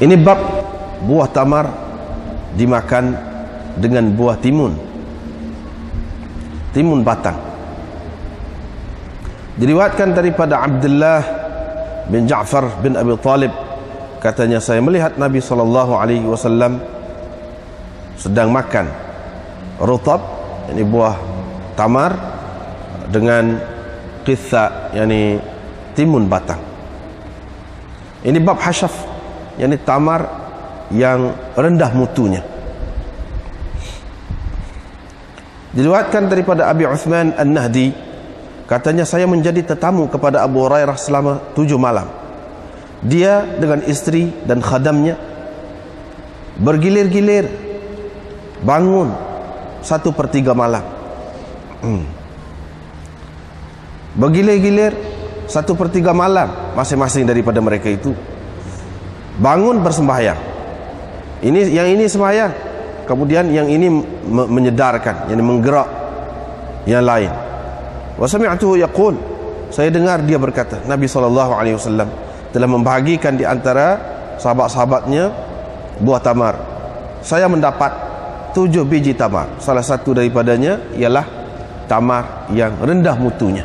Ini bab buah tamar dimakan dengan buah timun, timun batang. Diriwayatkan daripada Abdullah bin Ja'far bin Abi Talib, katanya saya melihat Nabi SAW sedang makan rutab, ini buah tamar, dengan qitha, yani timun batang. Ini bab hasyaf, yani tamar yang rendah mutunya. Diriwayatkan daripada Abi Uthman An-Nahdi, katanya saya menjadi tetamu kepada Abu Hurairah selama 7 malam. Dia dengan istri dan khadamnya bergilir-gilir bangun 1/3 malam. Bergilir-gilir 1/3 malam masing-masing daripada mereka itu bangun bersembahyang. Yang ini sembahyang, kemudian yang ini menyedarkan, yang menggerak yang lain. Wa sami'tuhu yaqul, saya dengar dia berkata, Nabi SAW telah membahagikan di antara sahabat-sahabatnya buah tamar. Saya mendapat 7 biji tamar. Salah satu daripadanya ialah tamar yang rendah mutunya,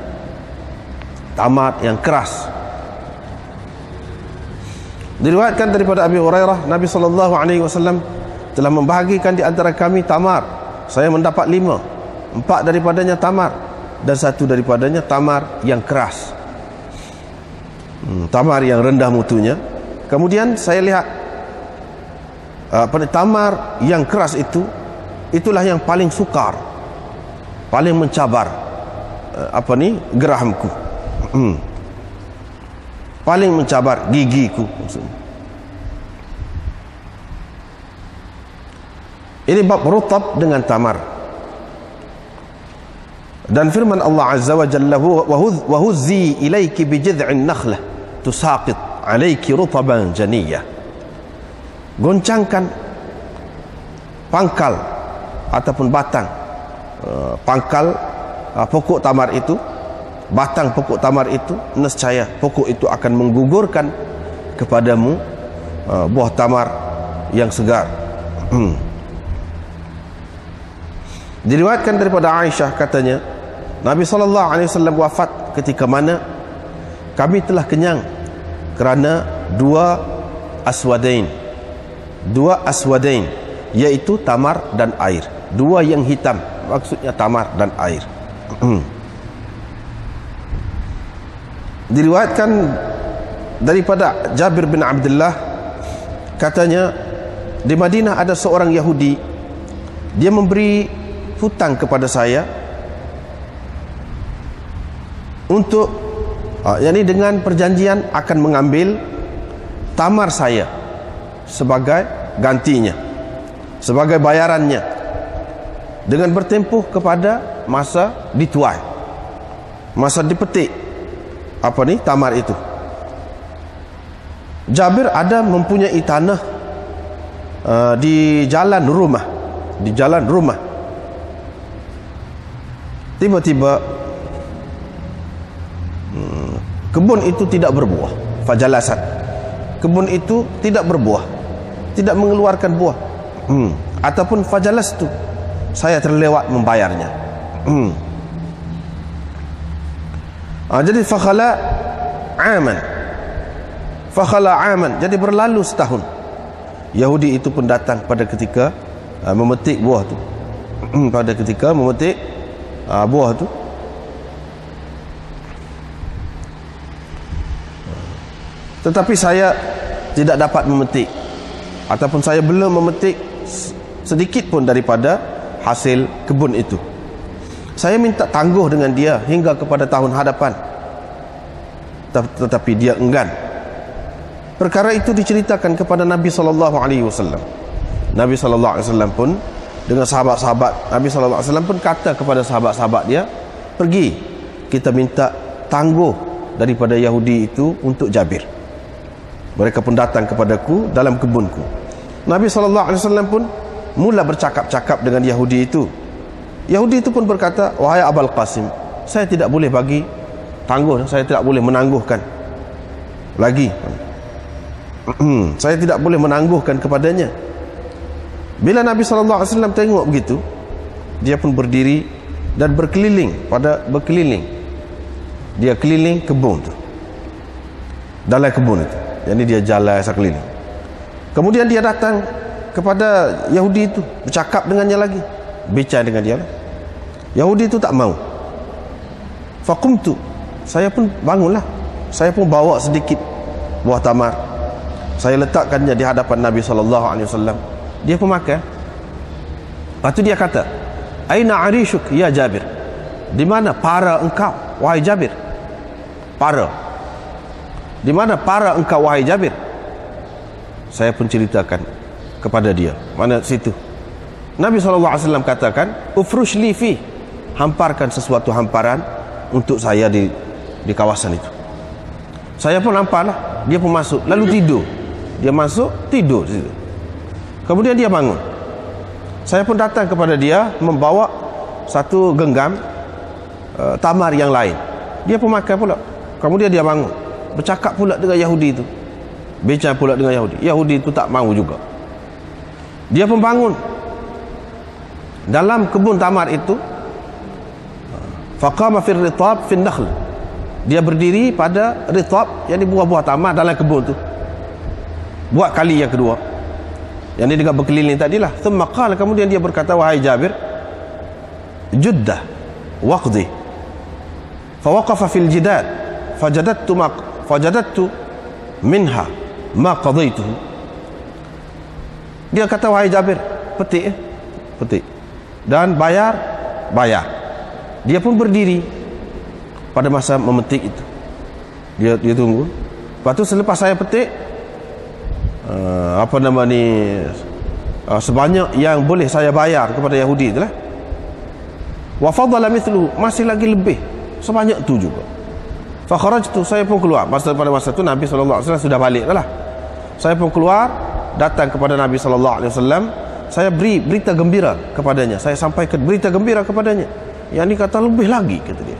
tamar yang keras. Diriwayatkan daripada Abi Hurairah, Nabi SAW telah membahagikan di antara kami tamar. Saya mendapat 5, 4 daripadanya tamar, dan 1 daripadanya tamar yang keras, tamar yang rendah mutunya. Kemudian saya lihat tamar yang keras itulah yang paling sukar, paling mencabar gerahamku, paling mencabar gigiku maksudnya. Ini bab rutab dengan tamar. Dan firman Allah Azza wa Jalla, wa huzzi ilaiki bi jid'in nakhlah tusaqit alaiki rutaban janiyah. Goncangkan pangkal ataupun batang pangkal pokok tamar itu, batang pokok tamar itu, nescaya pokok itu akan menggugurkan kepadamu buah tamar yang segar. Diriwayatkan daripada Aisyah, katanya Nabi SAW wafat ketika mana kami telah kenyang kerana dua aswadain, yaitu tamar dan air. 2 yang hitam, maksudnya tamar dan air. Diriwayatkan daripada Jabir bin Abdullah, katanya di Madinah ada seorang Yahudi, dia memberi hutang kepada saya untuk yakni dengan perjanjian akan mengambil tamar saya sebagai gantinya, sebagai bayarannya, dengan bertempuh kepada masa dituai, masa dipetik tamar itu. Jabir ada mempunyai tanah di jalan rumah. Tiba-tiba kebun itu tidak berbuah, fajalasat, kebun itu tidak berbuah, tidak mengeluarkan buah, ataupun fajalastu, saya terlewat membayarnya. Jadi fakhala aman, jadi berlalu setahun. Yahudi itu pun datang pada ketika memetik buah tu. Pada ketika memetik buah tu, tetapi saya tidak dapat memetik, ataupun saya belum memetik sedikit pun daripada hasil kebun itu. Saya minta tangguh dengan dia hingga kepada tahun hadapan, tetapi dia enggan. Perkara itu diceritakan kepada Nabi SAW. Nabi SAW pun dengan sahabat-sahabat Nabi SAW pun kata kepada sahabat-sahabat dia, pergi kita minta tangguh daripada Yahudi itu untuk Jabir. Mereka pun datang kepadaku dalam kebunku. Nabi SAW pun mula bercakap-cakap dengan Yahudi itu. Yahudi itu pun berkata, wahai Abul Qasim, saya tidak boleh bagi tangguh, saya tidak boleh menangguhkan lagi. Saya tidak boleh menangguhkan kepadanya. Bila Nabi SAW tengok begitu, dia pun berdiri dan berkeliling. Dia keliling kebun tu, dalam kebun itu. Jadi dia jalan sekeliling. Kemudian dia datang kepada Yahudi itu, bercakap dengannya lagi, bicara dengan dia. Yahudi itu tak mau. Faqumtu, saya pun bangunlah. Saya pun bawa sedikit buah tamar. Saya letakkannya di hadapan Nabi SAW. Dia pun makan. Lepas tu dia kata, aina arishuk ya Jabir? Di mana para engkau wahai Jabir? Para. Di mana para engkau wahai Jabir? Saya pun ceritakan kepada dia. Mana situ? Nabi SAW katakan, ufrush li fi, hamparkan sesuatu hamparan untuk saya di kawasan itu. Saya pun hamparlah. Dia pun masuk, lalu tidur. Dia masuk, tidur di situ. Kemudian dia bangun. Saya pun datang kepada dia membawa satu genggam tamar yang lain. Dia pun makan pula. Kemudian dia bangun, bercakap pula dengan Yahudi itu, bicara pula dengan Yahudi. Yahudi itu tak mahu juga. Dia pun bangun dalam kebun tamar itu. Faqama fil ritab fil nakhl. Dia berdiri pada ritab, yang buah-buah tamar dalam kebun tu. Buat kali yang kedua, yang dia dengan berkeliling tadilah. Thumma qala, kemudian dia berkata, wahai Jabir, juddah waqdi. Fawaqafa fil jidad fajadadtu minha ma qadaituhu. Dia kata, wahai Jabir, petik dan bayar. Dia pun berdiri pada masa memetik itu. Dia tunggu. Lepas tu selepas saya petik, sebanyak yang boleh saya bayar kepada Yahudi itulah. Wa fadala mithlu, masih lagi lebih sebanyak tu juga. Fa kharajtu, saya pun keluar. Pada masa tu Nabi SAW sudah balik lah. Saya pun keluar, datang kepada Nabi SAW. Saya beri berita gembira kepadanya. Saya sampaikan berita gembira kepadanya. Yang ni kata lebih lagi, kata dia.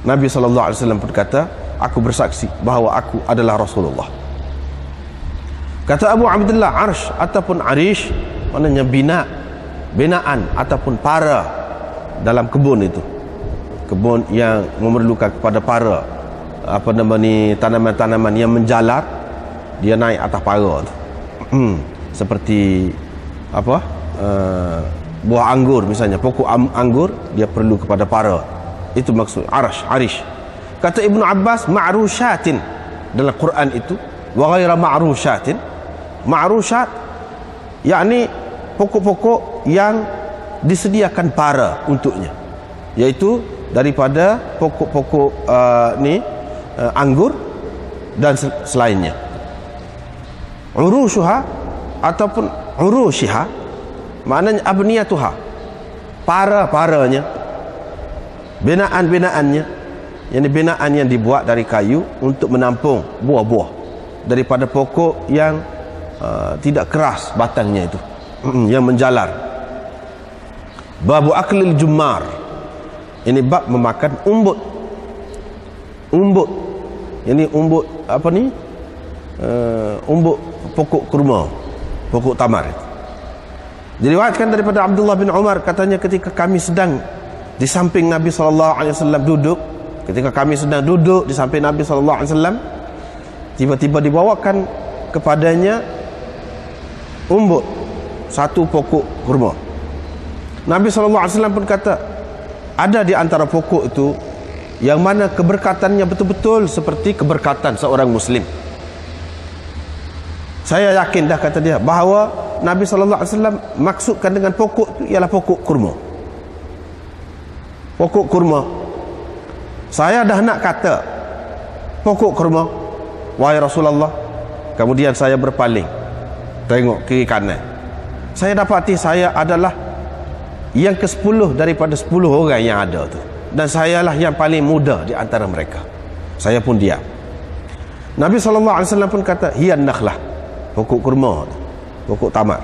Nabi SAW pun kata, aku bersaksi bahawa aku adalah Rasulullah. Kata Abu Abdullah, arsh ataupun arish, maknanya binaan ataupun para dalam kebun itu. Kebun yang memerlukan kepada para tanaman-tanaman yang menjalar, dia naik atas para tu. Seperti buah anggur misalnya, pokok anggur, dia perlu kepada para. Itu maksud arish. Kata Ibnu Abbas, ma'rushatin dalam Quran itu, wa ghaira ma'rushatin. Ma'rushat yakni pokok-pokok yang disediakan para untuknya, iaitu daripada pokok-pokok anggur dan selainnya. Urushuha ataupun urushiha, maknanya abniyatuha, para-paranya, binaan-binaannya, yakni binaan yang dibuat dari kayu untuk menampung buah-buah daripada pokok yang tidak keras batangnya itu, yang menjalar. Babu aklil jummar, ini bab memakan umbut. Ini umbut umbut pokok kurma, pokok tamar. Diriwayatkan daripada Abdullah bin Umar, katanya ketika kami sedang di samping Nabi SAW duduk, ketika kami sedang duduk di samping Nabi SAW, tiba-tiba dibawakan kepadanya umbut, satu pokok kurma. Nabi SAW pun kata, ada di antara pokok itu yang mana keberkatannya betul-betul seperti keberkatan seorang Muslim. Saya yakin dah, kata dia, bahawa Nabi SAW maksudkan dengan pokok itu ialah pokok kurma. Pokok kurma. Saya dah nak kata pokok kurma, wahai Rasulullah. Kemudian saya berpaling, tengok kiri kanan. Saya dapati saya adalah yang ke-10 daripada 10 orang yang ada tu, dan sayalah yang paling muda di antara mereka. Saya pun diam. Nabi SAW pun kata, hiyan nakhlah, pokok kurma, pokok tamar.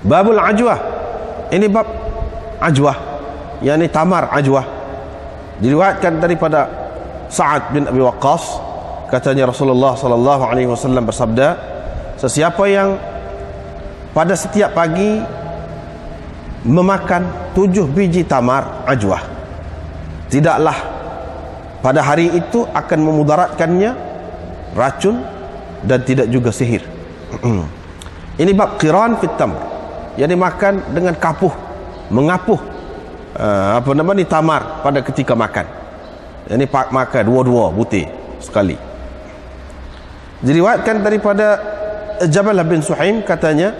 Babul ajwah, ini bab ajwah, yakni tamar ajwah. Diriwayatkan daripada Sa'ad bin Abi Waqqas, Katanya Rasulullah sallallahu alaihi wasallam bersabda, sesiapa yang pada setiap pagi memakan 7 biji tamar ajwah, tidaklah pada hari itu akan memudaratkannya racun dan tidak juga sihir. Ini bab qiran fit tamr, yang dimakan dengan kapuh, mengapuh tamar pada ketika makan. Ini makan dua-dua butir sekali. Diriwayatkan daripada Jabal bin Suhaim, katanya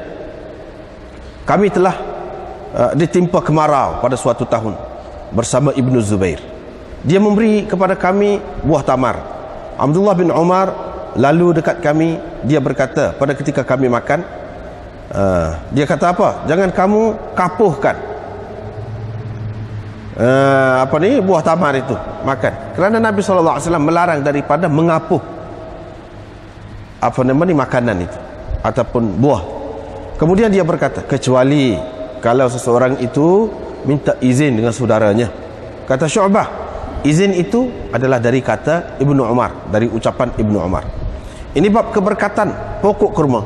kami telah ditimpa kemarau pada suatu tahun bersama Ibnu Zubair. Dia memberi kepada kami buah tamar. Abdullah bin Umar lalu dekat kami, dia berkata pada ketika kami makan, dia kata apa? Jangan kamu kapuhkan buah tamar itu makan, kerana Nabi SAW melarang daripada mengapuh makanan itu ataupun buah. Kemudian dia berkata, kecuali kalau seseorang itu minta izin dengan saudaranya. Kata Syu'bah, izin itu adalah dari kata Ibnu Umar, dari ucapan Ibnu Umar. Ini bab keberkatan pokok kurma.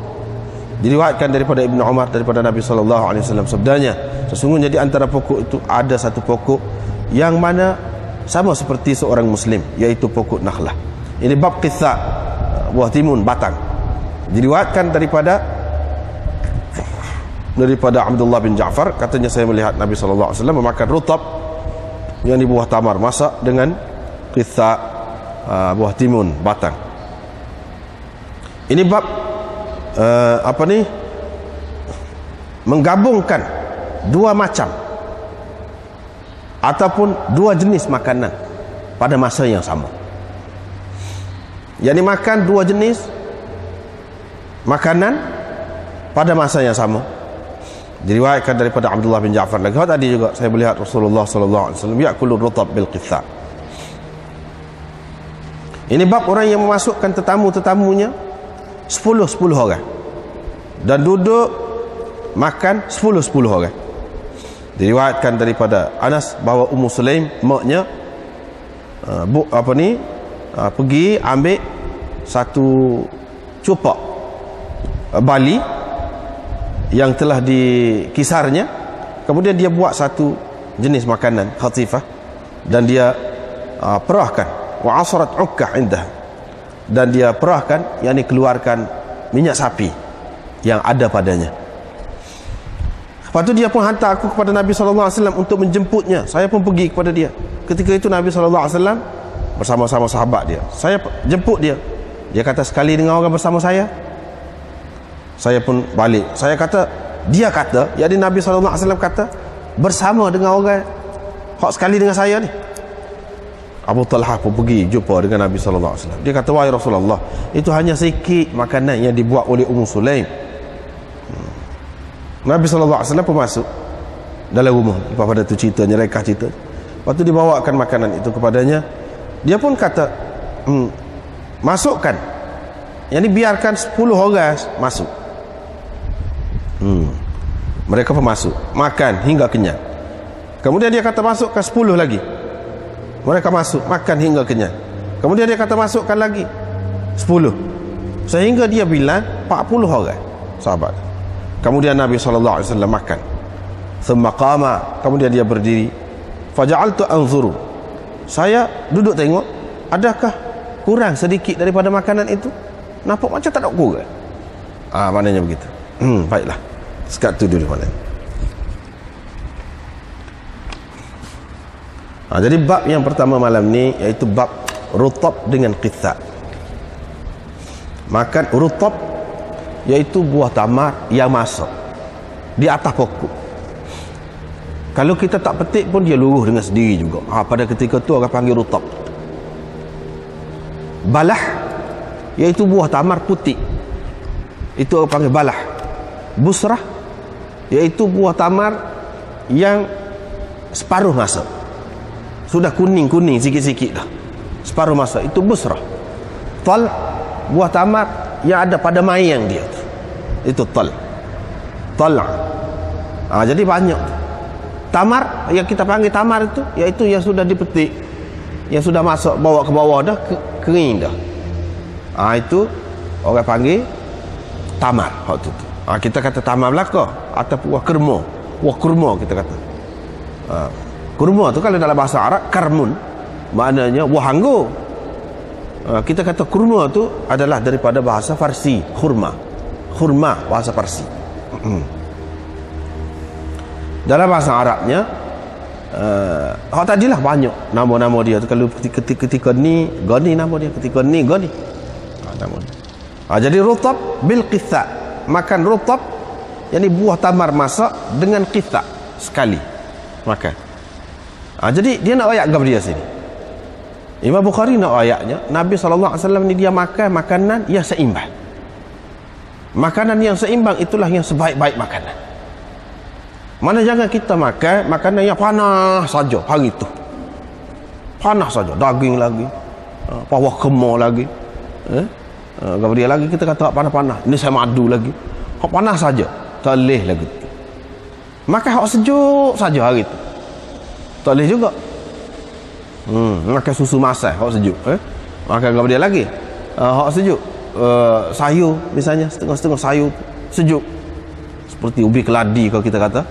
Diriwayatkan daripada Ibnu Umar, daripada Nabi SAW sabdanya, sesungguhnya di antara pokok itu ada satu pokok yang mana sama seperti seorang muslim, yaitu pokok nakhlah. Ini bab qitha, buah timun batang. Diriwayatkan daripada Abdullah bin Ja'far, katanya saya melihat Nabi SAW memakan rutab, yang di buah tamar masak dengan qitha, buah timun batang. Ini bab menggabungkan dua macam ataupun dua jenis makanan pada masa yang sama. Yang dimakan dua jenis makanan pada masa yang sama. Diriwayatkan daripada Abdullah bin Ja'far lagi, tadi juga saya melihat Rasulullah sallallahu alaihi wasallam ya'kulu rutab bil qitha. Ini bab orang yang memasukkan tetamu-tetamunya 10 orang dan duduk makan 10 orang. Diriwayatkan daripada Anas bahawa Ummu Sulaim, maknya pergi ambil satu cupak bali yang telah dikisarnya, kemudian dia buat satu jenis makanan khatifah dan dia perahkan, wa asrat ukkah indah, dan dia perahkan, yakni keluarkan minyak sapi yang ada padanya. Lepas tu dia pun hantar aku kepada Nabi SAW untuk menjemputnya. Saya pun pergi kepada dia. Ketika itu Nabi SAW bersama-sama sahabat dia. Saya jemput dia. Dia kata, sekali dengan orang bersama saya. Saya pun balik. Saya kata, dia kata, jadi Nabi SAW kata, bersama dengan orang hak sekali dengan saya ni. Abu Talha pun pergi jumpa dengan Nabi SAW. Dia kata, wahai Rasulullah, itu hanya sedikit makanan yang dibuat oleh Ummu Sulaim. Nabi SAW pun masuk dalam rumah. Lepas pada tu ceritanya, rekah cerita. Lepas tu dibawakan makanan itu kepadanya. Dia pun kata, masukkan, yang ini biarkan 10 orang masuk. Mereka pun masuk, makan hingga kenyang. Kemudian dia kata, masukkan 10 lagi. Mereka masuk, makan hingga kenyang. Kemudian dia kata, masukkan lagi 10, sehingga dia bilang 40 orang sahabat. Kemudian Nabi SAW makan. Thumma qama, kemudian dia berdiri. Faja'altu anzuru, saya duduk tengok, adakah kurang sedikit daripada makanan itu? Nampak macam tak ada kurang. Maknanya begitu. Baiklah, sekat tu dulu maknanya. Jadi bab yang pertama malam ni, iaitu bab rutab dengan qitha. Makan rutab, iaitu buah tamar yang masak di atas pokok. Kalau kita tak petik pun dia luruh dengan sendiri juga. Pada ketika tu orang panggil rutab. Balah, iaitu buah tamar putih, itu orang panggil balah. Busrah, iaitu buah tamar yang separuh masak, sudah kuning-kuning sikit-sikit dah, separuh masak, itu busrah. Tal, buah tamar yang ada pada mayang dia, itu tal. Jadi banyak tamar yang kita panggil tamar itu, iaitu yang sudah dipetik, yang sudah masuk bawa ke bawah dah, kering dah. Itu orang panggil tamar. Kita kata tamar belaka ataupun wah kurma kita kata. Kurma tu kalau dalam bahasa Arab karmun, maknanya wah anggur. Kita kata kurma tu adalah daripada bahasa Farsi, khurma bahasa Farsi. Dalam bahasa Arabnya tadilah banyak nama-nama dia tu. Kalau ketika ni gani nama dia, ketika ni gani nama dia. Jadi rutab bil qitha, makan rutab yakni buah tamar masak dengan qitha sekali makan. Jadi dia nak ayat gambar dia sini. Imam Bukhari nak ayatnya Nabi SAW ni dia makan makanan yang seimbang. Makanan yang seimbang itulah yang sebaik-baik makanan. Mana jangan kita makan makanan yang panas saja hari tu. Panas saja, daging lagi, pawah kemar lagi. Gambar dia lagi kita kata panas-panas. Ini saya madu lagi. Hak panas saja, tak boleh lagi. Makan hak sejuk saja hari tu. Tak boleh juga. Makan susu masak hak sejuk. Makan gambar dia lagi. Hak sejuk. Sayur misalnya, setengah-setengah sayur sejuk. Seperti ubi keladi kalau kita kata.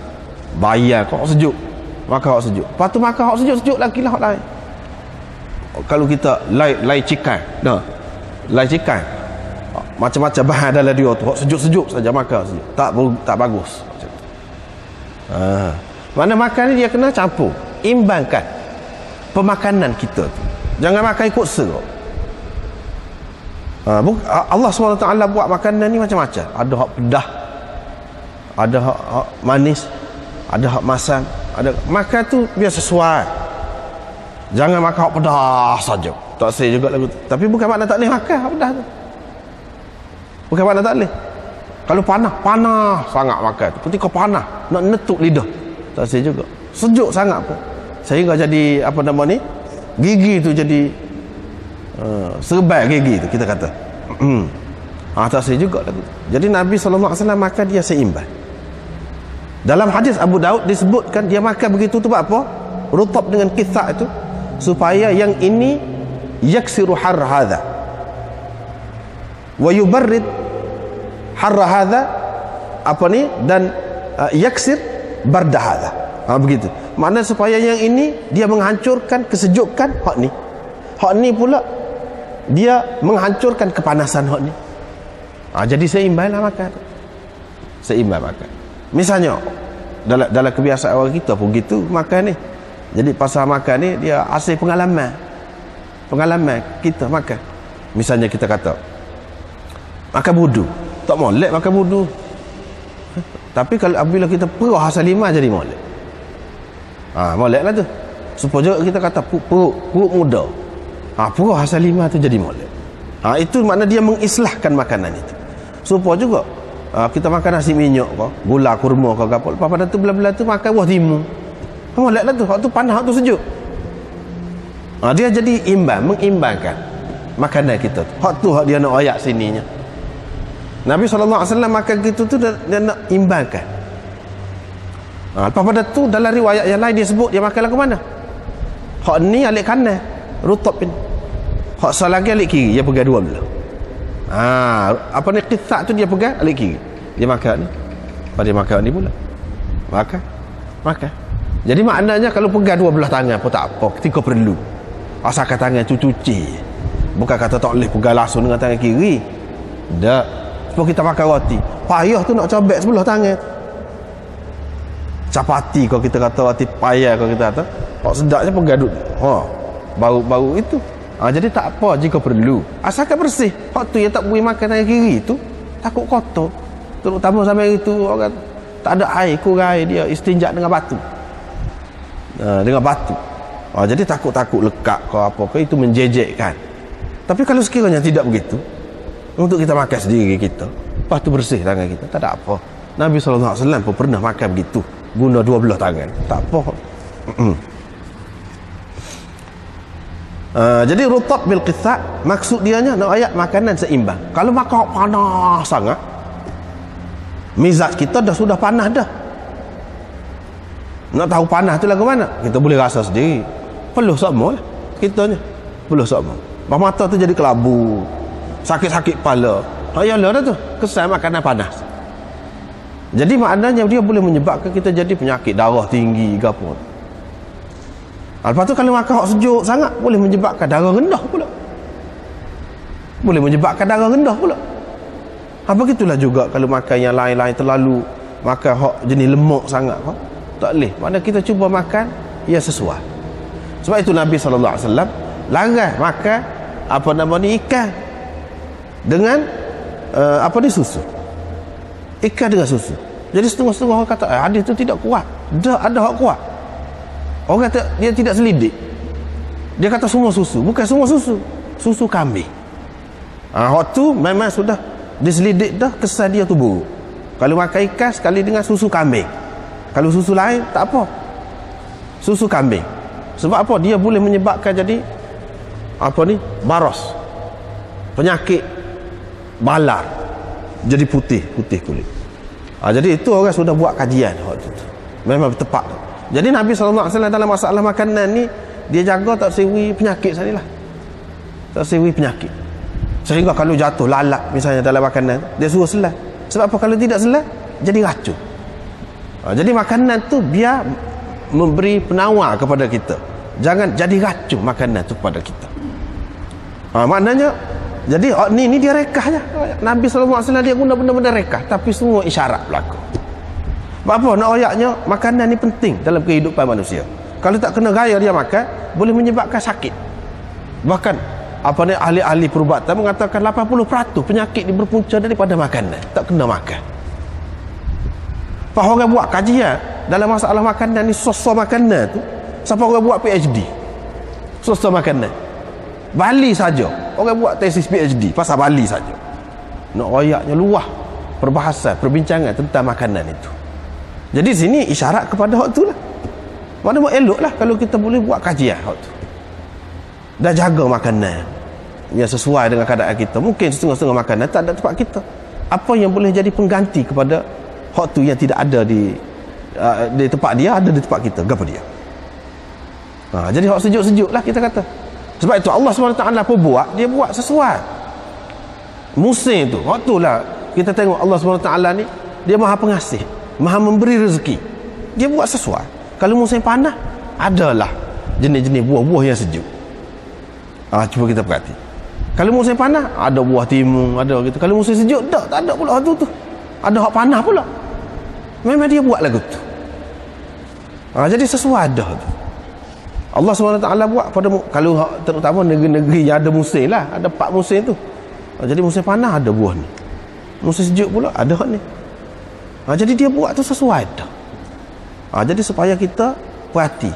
Bayar hak sejuk. Makan hak sejuk. Lepas tu makan hak sejuk-sejuk lagi lah hak lain. Kalau kita lai chicken. Lai chicken. Macam-macam bahan dalam dia tu. Hak sejuk-sejuk saja makan sejuk. Tak bagus. Mana makan ni dia kena campur, imbangkan pemakanan kita tu. Jangan makan ikut serok. Allah SWT buat makanan ni macam-macam. Ada hak pedah, ada hak manis, ada hak masam, ada makan tu biar sesuai. Jangan makan hak pedah saja. Tak saya juga lagu tu. Tapi bukan makna tak boleh makan hak pedah tu. Bukan makna tak boleh. Kalau panas sangat makan tu. Ketika panas nak netuk lidah, tak saya juga. Sejuk sangat pun sehingga jadi apa nama ni, gigi tu jadi serbai gigi tu kita kata. Tak saya juga lagu tu. Jadi Nabi SAW makan dia seimbang. Dalam hadis Abu Daud disebutkan dia makan begitu tu buat apa? Rutab dengan qitha itu supaya yang ini yaksiru har hadha wa yubarrid har hadha apa ni, dan yaksir barda hadha. Begitu. Maknanya supaya yang ini dia menghancurkan kesejukan hak ni. Hak ni pula dia menghancurkan kepanasan hak ni. Jadi seimbanglah makan. Seimbang makan. Misalnya dalam kebiasaan orang kita pun gitu makan ni. Jadi pasal makan ni dia hasil pengalaman kita makan. Misalnya kita kata makan budu, tak molek makan budu. Tapi kalau apabila kita perah asal lima jadi molek. Molek lah tu. Supaya kita kata perut muda. Perah asal lima tu jadi molek. Itu makna dia mengislahkan makanan itu. Supaya juga kita makan nasi minyak ke, gula kurma ke apa, lepas pada tu belah-belah tu makan buah timun. Molek lah tu. Hak tu panas, hak tu sejuk. Dia jadi mengimbangkan makanan kita tu. Hak tu hak dia nak ayat sininya. Nabi SAW makan gitu tu dia nak imbangkan. Lepas pada tu dalam riwayat yang lain dia sebut dia makan lagu mana? Hak ni alik kanan, rutab ni. Hak lagi alik kiri, dia pegang dua belah. Apa ni qitha tu dia pegang alik kiri. Dia makan ni. Lepas dia makan ni pula. Makan. Jadi maknanya kalau pegang dua belah tangan pun tak apa, ketika perlu. Asalkan tangan tu cuci. Bukan kata tak boleh pegang langsung dengan tangan kiri. Tak. Sebab kita makan roti, payah tu nak cobek sebelah tangan. Capati kalau kita kata roti payah, kalau kita kata hak sedapnya pegang duduk. Bau itu. Jadi tak apa jika perlu. Asalkan bersih. Hak tu yang tak boleh makan tangan kiri tu takut kotor. Terutama sampai itu orang tak ada air, kurang air, dia istinja dengan batu. Dengan batu. Jadi takut-takut lekat ke apa ke, itu menjejekkan. Tapi kalau sekiranya tidak begitu, untuk kita makan sendiri kita, lepas tu bersih tangan kita, tak ada apa. Nabi SAW pun pernah makan begitu, guna dua belah tangan, tak apa. Jadi rutab bil qitha maksud dianya nak ayat makanan seimbang. Kalau makan panas sangat, mizaj kita dah sudah panas dah. Nak tahu panas tu lagu mana? Kita boleh rasa sendiri. Peluh sama lah kitanya. Peluh sama. Mata tu jadi kelabu. sakit-sakit kepala. Yalah dah tu, kesan makanan panas. Jadi maknanya dia boleh menyebabkan kita jadi penyakit darah tinggi ke apa. Lepas tu kalau makan hak sejuk sangat boleh menyebabkan darah rendah pula. Boleh menyebabkan darah rendah pula. Begitulah juga kalau makan yang lain-lain terlalu, makan hak jenis lemak sangat tak boleh. Maknanya kita cuba makan yang sesuai. Sebab itu Nabi SAW larang makan apa nama ni, ikan dengan susu. Ikan dengan susu. Jadi setengah-setengah orang kata hadis tu tidak kuat. Ada hak kuat. Orang kata dia tidak selidik. Dia kata semua susu. Bukan semua susu. Susu kambing. Hak tu memang sudah diselidik dah, kesan dia tu buruk. Kalau makan ikan sekali dengan susu kambing. Kalau susu lain tak apa. Susu kambing. Sebab apa? Dia boleh menyebabkan jadi baros. Penyakit balar. Jadi putih kulit. Jadi itu orang sudah buat kajian waktu tu. Memang tepat. Jadi Nabi SAW dalam masalah makanan ni, dia jaga tak sewi penyakit sajalah. Tak sewi penyakit. Sehingga kalau jatuh lalat misalnya dalam makanan, dia suruh selai. Sebab apa? Kalau tidak selai, jadi racun. Jadi makanan tu biar memberi penawar kepada kita. Jangan jadi racun makanan tu kepada kita. Maknanya, jadi ni dia rekah je. Nabi SAW dia guna benda-benda rekah, tapi semua isyarat berlaku. Apa nak ayatnya, makanan ni penting dalam kehidupan manusia. Kalau tak kena gaya dia makan, boleh menyebabkan sakit. Bahkan ahli-ahli perubatan mengatakan 80% penyakit ni berpunca daripada makanan. Tak kena makan. Faham orang buat kajian dalam masalah makanan ni, sosok makanan tu, siapa orang buat PhD sosok makanan Bali saja orang buat tesis PhD pasal Bali saja. Nak ayatnya luah perbahasan, perbincangan tentang makanan itu. Jadi sini isyarat kepada hak tu lah. Mana mau elok lah kalau kita boleh buat kajian hak tu. Dan jaga makanan yang sesuai dengan keadaan kita. Mungkin setengah-setengah makanan tak ada tempat kita. Apa yang boleh jadi pengganti kepada hak tu yang tidak ada di tempat dia, ada di tempat kita. Apa dia? Jadi hak sejuk-sejuk lah kita kata. Sebab itu Allah SWT pun dia buat sesuai musim tu. Hak tu lah kita tengok Allah SWT ni, dia maha pengasih, maha memberi rezeki. Dia buat sesuai. Kalau musim panas, adalah jenis-jenis buah-buah yang sejuk. Cuba kita perhati. Kalau musim panas, ada buah timun, ada gitu. Kalau musim sejuk, tak ada pula hak tu. Ada hak panas pula. Memang dia buat lagu tu. Jadi sesuai ada tu. Allah SWT buat pada, kalau terutama negeri-negeri yang ada musim lah, ada 4 musim tu. Jadi musim panas ada buah ni, musim sejuk pula ada hak ni. Jadi dia buat tu sesuai dah. Jadi supaya kita perhati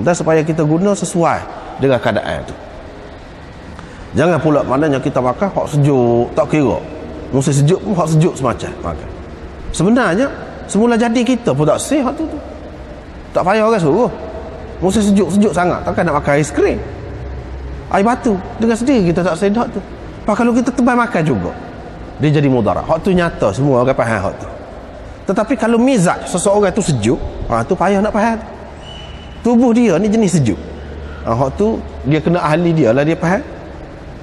dan supaya kita guna sesuai dengan keadaan tu. Jangan pula maknanya kita makan hak sejuk, tak kira musim sejuk pun hak sejuk semacam makan. Sebenarnya semula jadi kita pun tak sih hak tu. Tak payah orang suruh. Musim sejuk sangat, takkan nak makan ais krim, air batu, dengan sendiri kita tak sedap tu. Kalau kita tebal makan juga, dia jadi mudarat. Hak tu nyata, semua orang faham hak tu. Tetapi kalau mizaj seseorang tu sejuk, tu payah nak faham. Tubuh dia ni jenis sejuk. Hak tu dia kena ahli dia lah, dia faham.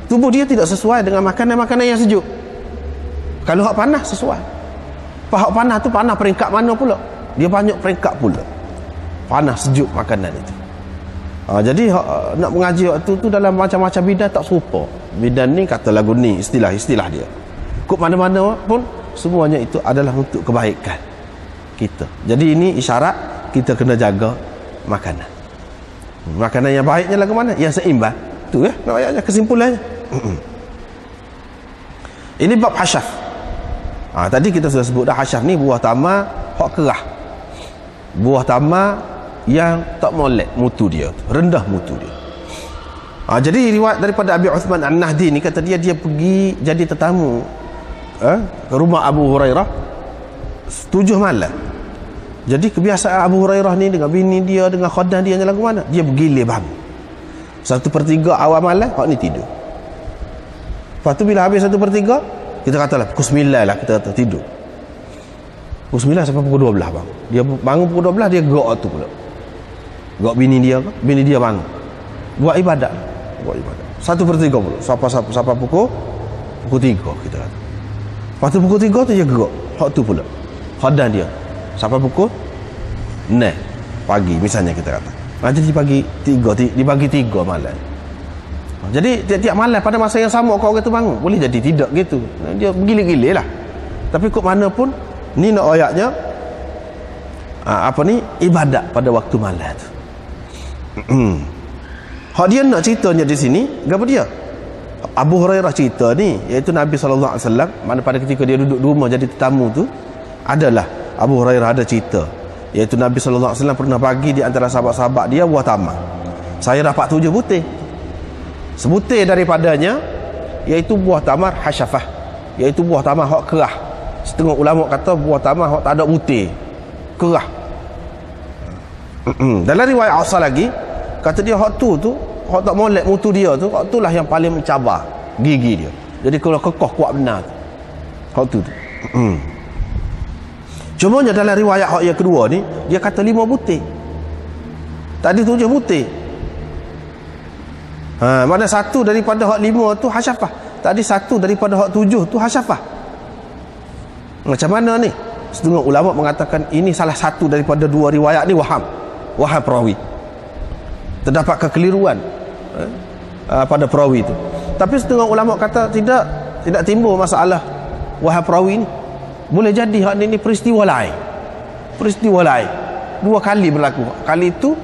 Tubuh dia tidak sesuai dengan makanan-makanan yang sejuk. Kalau hak panas sesuai. Hak panas tu panas peringkat mana pula? Dia banyak peringkat pula. Panas sejuk makanan itu. Jadi nak mengaji waktu tu dalam macam-macam bidang tak serupa. Bidang ni kata lagu ni, istilah-istilah dia. Kok mana-mana pun semuanya itu adalah untuk kebaikan kita. Jadi ini isyarat kita kena jaga makanan. Makanan yang baiknya lagu mana? Yang seimbang. Tu ya, nak ayatnya kesimpulannya. Ini bab hasyaf. Tadi kita sudah sebut dah, hasyaf ni buah tamar hak kerah. Buah tamar yang tak molek mutu dia, rendah mutu dia. Jadi riwayat daripada Abi Uthman An-Nahdi ni kata dia pergi jadi tetamu ke rumah Abu Hurairah 7 malam. Jadi kebiasaan Abu Hurairah ni dengan bini dia, dengan khadan dia lagu mana? Dia bergilir bangun 1/3 awal malam, hak ni tidur. Lepas tu bila habis 1/3, kita katalah pukul 9 lah, kita kata tidur. Pukul 9 sampai pukul 12 bang. Dia bangun pukul 12, dia gerak tu pula. Gerak bini dia bangun. Buat ibadat. 1/3 pula. Sampai pukul pukul 3 kita kata. Lepas tu pukul 3 tu dia gerak. Hak tu pula khadan dia sampai pukul 6 pagi misalnya kita kata. Jadi dibagi 3 malam. Jadi tiap-tiap malam pada masa yang sama kau orang tu bangun. Boleh jadi tidak gitu. Dia bergilir-gilir lah. Tapi kok mana pun ni nak ayatnya ibadat pada waktu malam tu. Hak dia nak ceritanya di sini gapo dia? Abu Hurairah cerita ni, iaitu Nabi sallallahu alaihi wasallam mana pada ketika dia duduk di rumah jadi tetamu tu, adalah Abu Hurairah ada cerita, iaitu Nabi sallallahu alaihi wasallam pernah bagi di antara sahabat-sahabat dia buah tamar. Saya dapat 7 butir. Sebutir daripadanya iaitu buah tamar hasyafah, iaitu buah tamar hak kerah. Setengah ulama kata buah tamar hak tak ada butir, kerah. Dalam riwayat asal lagi kata dia hak tu hak tak molek mutu dia tu, hak itulah yang paling mencabar gigi dia. Jadi kalau kokoh kuat benar tu, hak tu. Cumanya dalam riwayat hak yang kedua ni dia kata 5 butir. Tadi 7 butir. Mana satu daripada hak 5 tu hasyafah. Tadi satu daripada hak 7 tu hasyafah. Macam mana ni? Setengah ulama mengatakan ini salah satu daripada 2 riwayat ni waham perawi. Terdapat kekeliruan pada perawi itu. Tapi setengah ulama kata tidak timbul masalah waham perawi ni. Boleh jadi hak ni peristiwa lain. 2 kali berlaku. Kali itu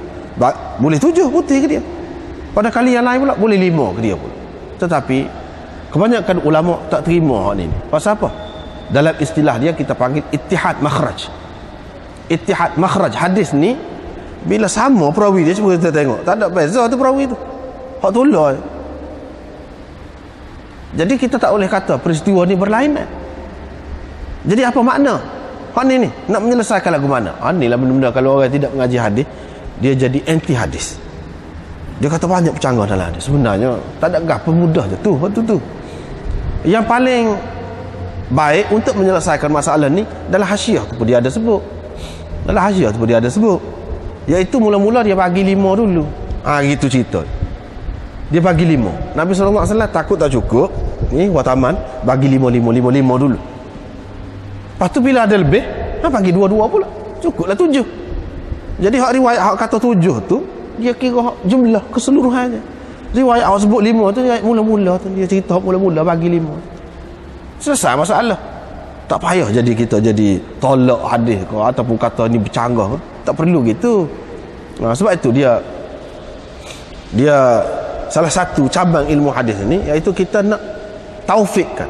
boleh 7 butir ke dia. Pada kali yang lain pula boleh 5 ke dia pula. Tetapi kebanyakan ulama tak terima hak ni. Pasal apa? Dalam istilah dia kita panggil ittihad makhraj. Ittihad makhraj hadis ni bila sama perawi dia, cuba kita tengok tak ada beza tu perawi tu. Hak tolak. Jadi kita tak boleh kata peristiwa ni berlainan. Jadi apa makna? Hak ni nak menyelesaikan lagu mana? Inilah benda-benda kalau orang tidak mengaji hadis dia jadi anti hadis. Dia kata banyak bercanggah dalam hadis. Sebenarnya tak ada gap, pemudah je tu. Waktu tu yang paling baik untuk menyelesaikan masalah ni dalam hasyiah tu pun dia ada sebut. Iaitu mula-mula dia bagi 5 dulu. Gitu cerita. Dia bagi 5. Nabi sallallahu alaihi wasallam takut tak cukup. Ni wataman bagi 5 dulu. Lepas tu bila ada lebih, bagi 2 pula. Cukuplah 7. Jadi hak riwayat hak kata 7 tu dia kira jumlah keseluruhannya. Riwayat awak sebut 5 tu mula-mula tu dia cerita mula-mula bagi 5. Selesai masalah. Tak payah jadi kita jadi tolak hadis ke ataupun kata ni bercanggah. Tak perlu gitu. Sebab itu dia salah satu cabang ilmu hadis ni iaitu kita nak taufikkan,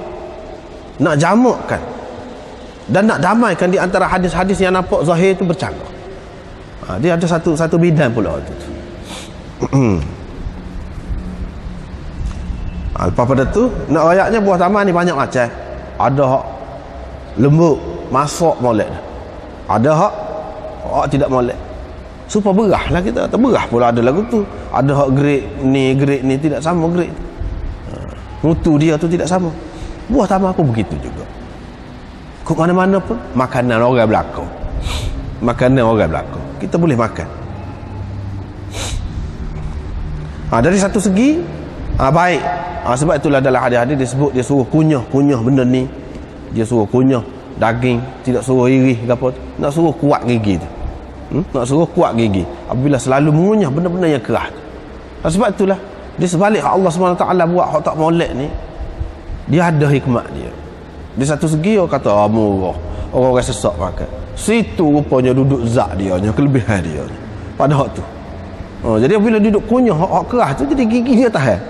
nak jamakkan dan nak damaikan di antara hadis-hadis yang nampak zahir tu bercanggah. Dia ada satu bidang pula tu. Lepas pada tu nak ayatnya buah tamar ni banyak macam. Ada hak lembut masak molek, ada hak tidak molek. Supaya berah lah kita. Berah pula ada lagu tu. Ada hak grade ni tidak sama grade. Mutu dia tu tidak sama. Buah tamar pun begitu juga. Ke mana-mana pun makanan orang belakang. Kita boleh makan. Dari satu segi baik. Sebab itulah dalam hadis-hadis disebut dia suruh kunyah benda ni. Dia suruh kunyah daging, tidak suruh irih ke apa. Nak suruh kuat gigi tu. Nak suruh kuat gigi apabila selalu mengunyah benda-benda yang keras. Sebab itulah di sebalik Allah SWT buat hak tak molek ni, dia ada hikmat dia. Di satu segi orang kata murah, orang sesak makan. Situ rupanya duduk zat dia, kelebihan dia pada hak tu. Jadi bila duduk kunyah hak keras tu, jadi gigi dia tahan.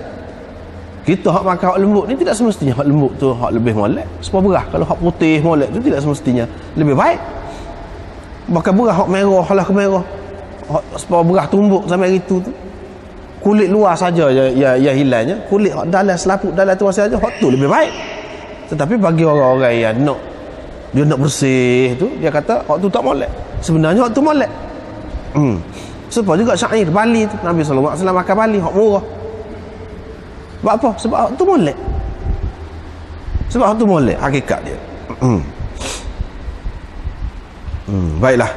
Kita hak makan hak lembut ni tidak semestinya hak lembut tu hak lebih molek. Sebab berah kalau hak putih molek tu tidak semestinya lebih baik. Bahkan berah hak merah lah ke merah. Sebab berah tumbuk sampai itu tu. Kulit luar saja yang hilangnya, kulit hak dalam selaput dalam tu saja hak tu lebih baik. Tetapi bagi orang-orang yang nak bersih tu, dia kata hak tu tak molek. Sebenarnya hak tu molek. Sebab juga syair Bali tu, Nabi sallallahu alaihi wasallam makan Bali hak murah. Sebab apa? Sebab hak tu molek. Sebab hak tu molek hakikat dia. Baiklah.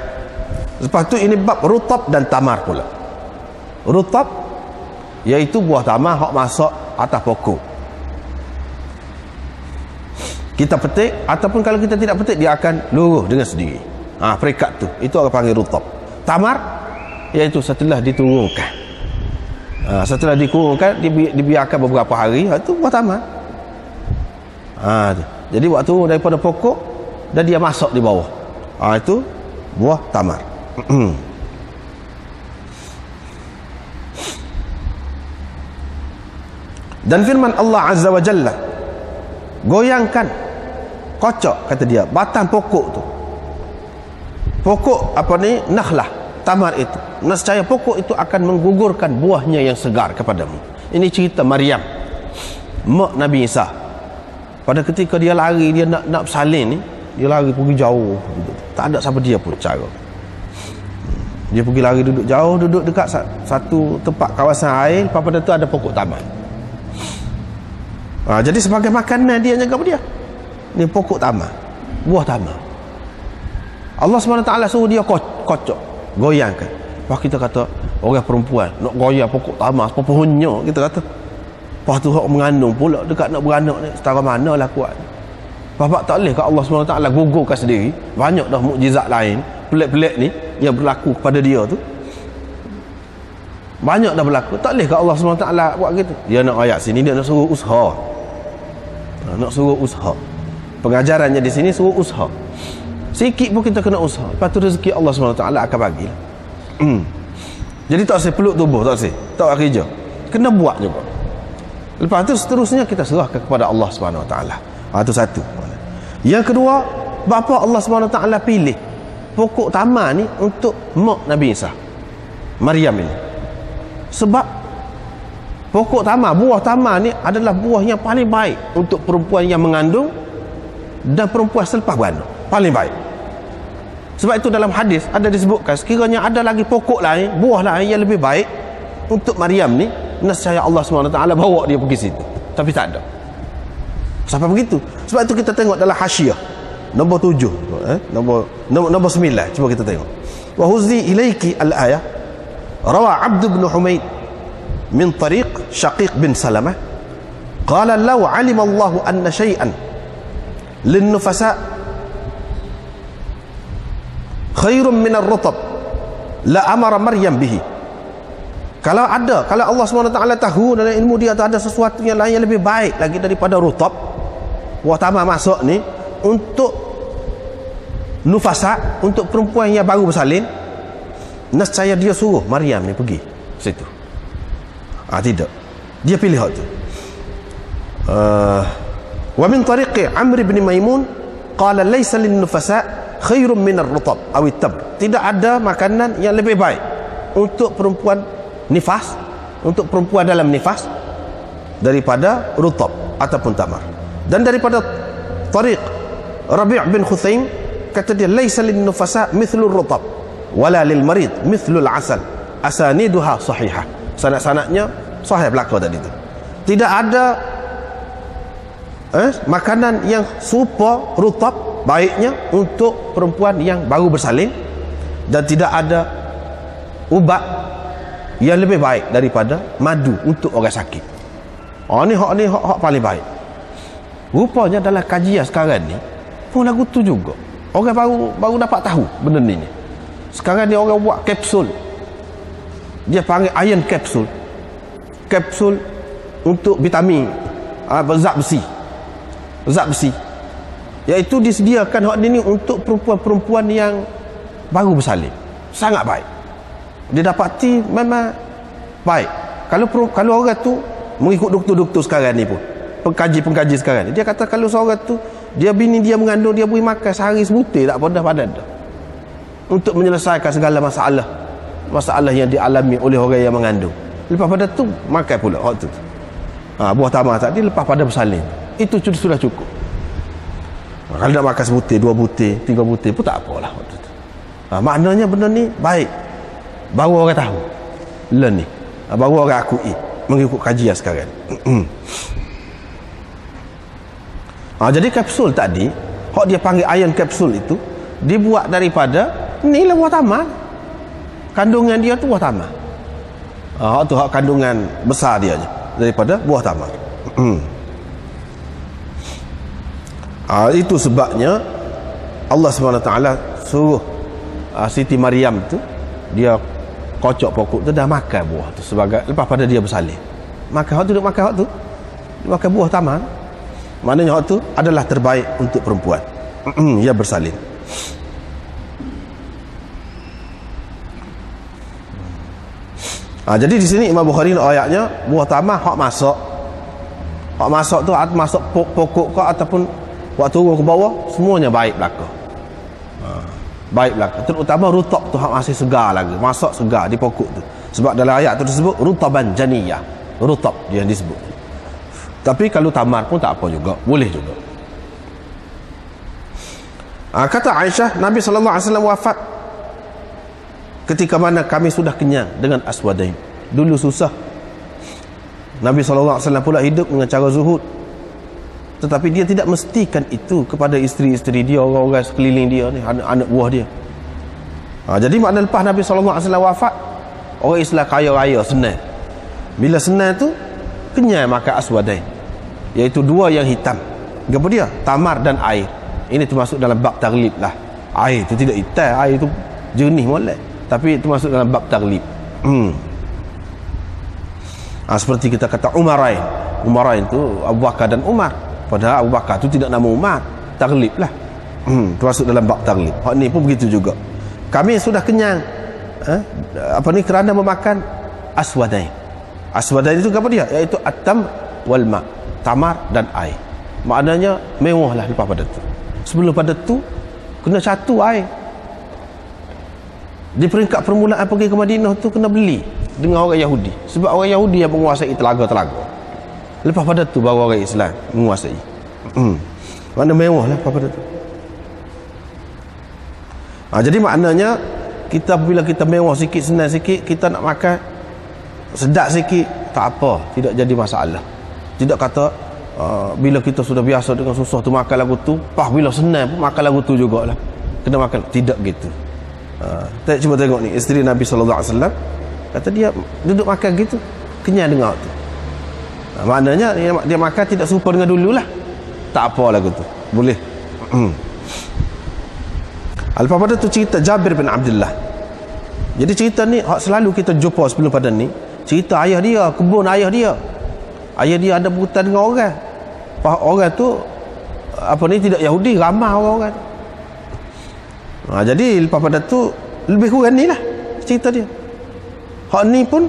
Lepas tu ini bab rutab dan tamar pula. Rutab iaitu buah tamar hak masak atas pokok. kita petik, ataupun kalau kita tidak petik dia akan luruh dengan sendiri. Peringkat tu itu orang panggil rutab. Tamar iaitu setelah diturunkan, setelah dikurungkan, dibiarkan beberapa hari, itu buah tamar. Jadi waktu daripada pokok dan dia masuk di bawah, itu buah tamar. Dan firman Allah Azza wa Jalla, goyangkan, kocok, kata dia, batang pokok tu. Pokok apa ni? Nakhlah, tamar itu. Nescaya pokok itu akan menggugurkan buahnya yang segar kepadamu. Ini cerita Maryam, mak Nabi Isa. Pada ketika dia lari, dia nak bersalin ni, dia lari pergi jauh, tak ada siapa dia pun cara. Dia pergi lari duduk jauh, duduk dekat satu tempat kawasan air, lepas pada tu ada pokok tamar. Jadi sebagai makanan dia jaga apa dia? Ni pokok tamar, buah tamar. Allah SWT suruh dia kocok, goyangkan. Lepas kita kata, orang perempuan nak goyang pokok tamar sepopohnya, kita kata. Lepas tu hak mengandung pula dekat nak beranak ni, setara mana lah kuat. Bapak tak boleh kat Allah SWT gugurkan sendiri. Banyak dah mukjizat lain pelik-pelik ni yang berlaku kepada dia tu. Banyak dah berlaku. Tak boleh kat Allah SWT buat gitu. Dia nak ayat sini, dia nak suruh usaha. Nak suruh usaha. Pengajarannya di sini suruh usaha. Sikit pun kita kena usaha. Lepas tu rezeki Allah SWT akan bagi. Jadi tak usah peluk tubuh, tak usah. Tak usah kerja. Kena buat juga. Lepas tu seterusnya kita serahkan kepada Allah SWT. Itu satu. Yang kedua, bapa Allah SWT pilih pokok tamar ni untuk mak Nabi Isa, Maryam ini. Sebab pokok tamar, buah tamar ni adalah buah yang paling baik untuk perempuan yang mengandung dan perempuan selepas beranak. Paling baik. Sebab itu dalam hadis ada disebutkan, sekiranya ada lagi pokok lain, buah lain yang lebih baik untuk Maryam ni, nescaya Allah SWT bawa dia pergi situ. Tapi tak ada. Sampai begitu. Sebab itu kita tengok dalam hasyiah nombor 7, nombor 9, cuba kita tengok. Wa huzi ilaiki al-ayah rawa Abd bin Humaid min tariq Syaqiq bin Salamah qala law alima Allah anna shay'an lin nufasa khairun min ar-rutab la amara Maryam bihi. Kalau Allah SWT tahu dalam ilmu dia ada sesuatu yang lain yang lebih baik lagi daripada rutab, buah tamar masuk ni untuk nufasa, untuk perempuan yang baru bersalin, nescaya dia suruh Maryam ni pergi situ. Tidak, dia pilih hak tu. Wa min tariqi Amr bin Maimun qala laysa lin nufasa khairun min ar-rutab aw at-tab. Tidak ada makanan yang lebih baik untuk perempuan nifas, untuk perempuan dalam nifas, daripada rutab ataupun tamar. Dan daripada tariq Rabi' bin Khuthaim, kata dia laisa lin nufasa mithlu rutab wala lil marid mithlu al asal asaniduha sahihah. Sanad-sanadnya sahih belaka tadi tu. Tidak ada makanan yang serupa rutab baiknya untuk perempuan yang baru bersalin, dan tidak ada ubat yang lebih baik daripada madu untuk orang sakit. Ni hak paling baik. Rupanya dalam kajian sekarang ni pun lagu tu juga. Orang baru dapat tahu benda ni. Sekarang ni orang buat kapsul. Dia panggil iron kapsul. Kapsul untuk vitamin, zat besi. Zat besi. Iaitu disediakan hak ni untuk perempuan-perempuan yang baru bersalin. Sangat baik. Dia dapati memang baik. Kalau orang tu mengikut doktor-doktor sekarang ni pun, pengkaji-pengkaji sekarang ni, dia kata kalau seorang tu bini dia mengandung, dia beri makan sehari sebutir tak apa dah dah, untuk menyelesaikan segala masalah yang dialami oleh orang yang mengandung. Lepas pada tu makan pula waktu tu buah tamar tadi, lepas pada bersalin, itu sudah cukup. Kalau nak makan sebutir, 2 butir, 3 butir pun tak apalah waktu tu. Maknanya benda ni baik, baru orang tahu learn ni, baru orang akui mengikut kajian sekarang. Jadi kapsul tadi, hak dia panggil iron kapsul itu, dibuat daripada ni lah buah tamar. Kandungan dia tu buah tamar. Hak tu hak kandungan besar dia je daripada buah tamar. Itu sebabnya Allah SWT suruh Siti Maryam tu, dia kocok pokok tu, dah makan buah tu sebagai lepas pada dia bersalin. Makan hak tu, duk makan hak tu, dia makan buah tamar. Maknanya hak tu adalah terbaik untuk perempuan. Dia bersalin. Jadi di sini Imam Bukhari ayatnya buah tamar hak masak. Hak masak tu masak pokok ke ataupun waktu turun ke bawah, semuanya baik belaka. Baik belaka. Terutama rutab tu hak masih segar lagi, masak segar di pokok tu. Sebab dalam ayat tu disebut rutaban janiyah. Rutab dia disebut. Tapi kalau tamar pun tak apa juga, boleh juga. Kata Aisyah, Nabi SAW wafat ketika mana kami sudah kenyang dengan aswadain. Dulu susah. Nabi SAW pula hidup dengan cara zuhud, tetapi dia tidak mestikan itu kepada isteri-isteri dia, orang-orang sekeliling dia ni, anak buah dia. Jadi makna lepas Nabi SAW wafat, orang Islam kaya raya, senang. Bila senang tu, kenyang makan aswadain, iaitu dua yang hitam. Apa dia? Tamar dan air. Ini termasuk dalam bab taglib lah. Air tu tidak hitam, air tu jernih molek, tapi itu masuk dalam bab taglib. Seperti kita kata Umarain. Umarain tu Abu Bakar dan Umar. Padahal Abu Bakar tu tidak nama Umar, taglib lah. Termasuk dalam bab taglib. Hak ni pun begitu juga. Kami sudah kenyang kerana memakan aswadain. Aswadain itu apa dia? Iaitu atam wal ma, tamar dan air. Maknanya mewahlah lepas pada tu. Sebelum pada tu kena satu air. Di peringkat permulaan pergi ke Madinah tu kena beli dengan orang Yahudi, sebab orang Yahudi yang menguasai telaga-telaga. Lepas pada tu baru orang Islam menguasai. Mana mewah lah lepas pada tu. Jadi maknanya kita bila kita mewah sikit, senang sikit, kita nak makan sedap sikit, tak apa, tidak jadi masalah. Tidak kata bila kita sudah biasa dengan susah tu makan lagu tu, bila senang pun makan lagu tu jugalah, kena makan. Tidak gitu. Cuba tengok ni, isteri Nabi SAW kata dia duduk makan gitu, kenyang dengar tu. Maknanya dia makan tidak serupa dengan dulu lah. Tak apa lagu tu, boleh. Lepas pada tu cerita Jabir bin Abdullah. Jadi cerita ni selalu kita jumpa sebelum pada ni, cerita ayah dia, kebun ayah dia. Ayah dia ada berhutang dengan orang. Orang tu tidak Yahudi, ramah orang-orang. Jadi lepas pada tu lebih kurang ni lah cerita dia. Hak ni pun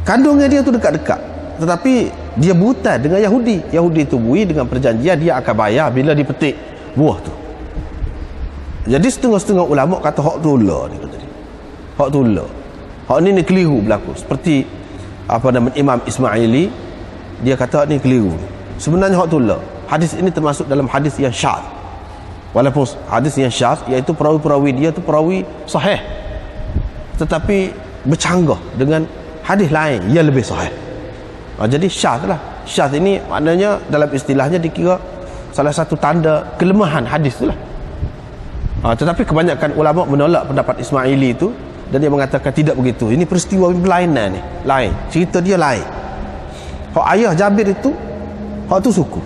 kandungnya dia tu dekat-dekat, tetapi dia berhutang dengan Yahudi. Yahudi tu bui dengan perjanjian dia akan bayar bila dipetik buah tu. Jadi setengah-setengah ulama kata hak tu ular ni, kata dia. Hak tu ular. Hak ni keliru berlaku. Seperti Imam Ismaili, dia kata ni keliru. Sebenarnya hak tu ular. Hadis ini termasuk dalam hadis yang syadz. Walaupun hadis yang syadz, iaitu perawi-perawi dia tu perawi sahih, tetapi bercanggah dengan hadis lain yang lebih sahih. Jadi syadz lah. Syadz ini maknanya dalam istilahnya dikira salah satu tanda kelemahan hadis tu lah. Tetapi kebanyakan ulama menolak pendapat Ismaili itu, dan dia mengatakan tidak begitu. Ini peristiwa berlainan ni, lain. Cerita dia lain. Hak ayah Jabir itu, hak tu suku.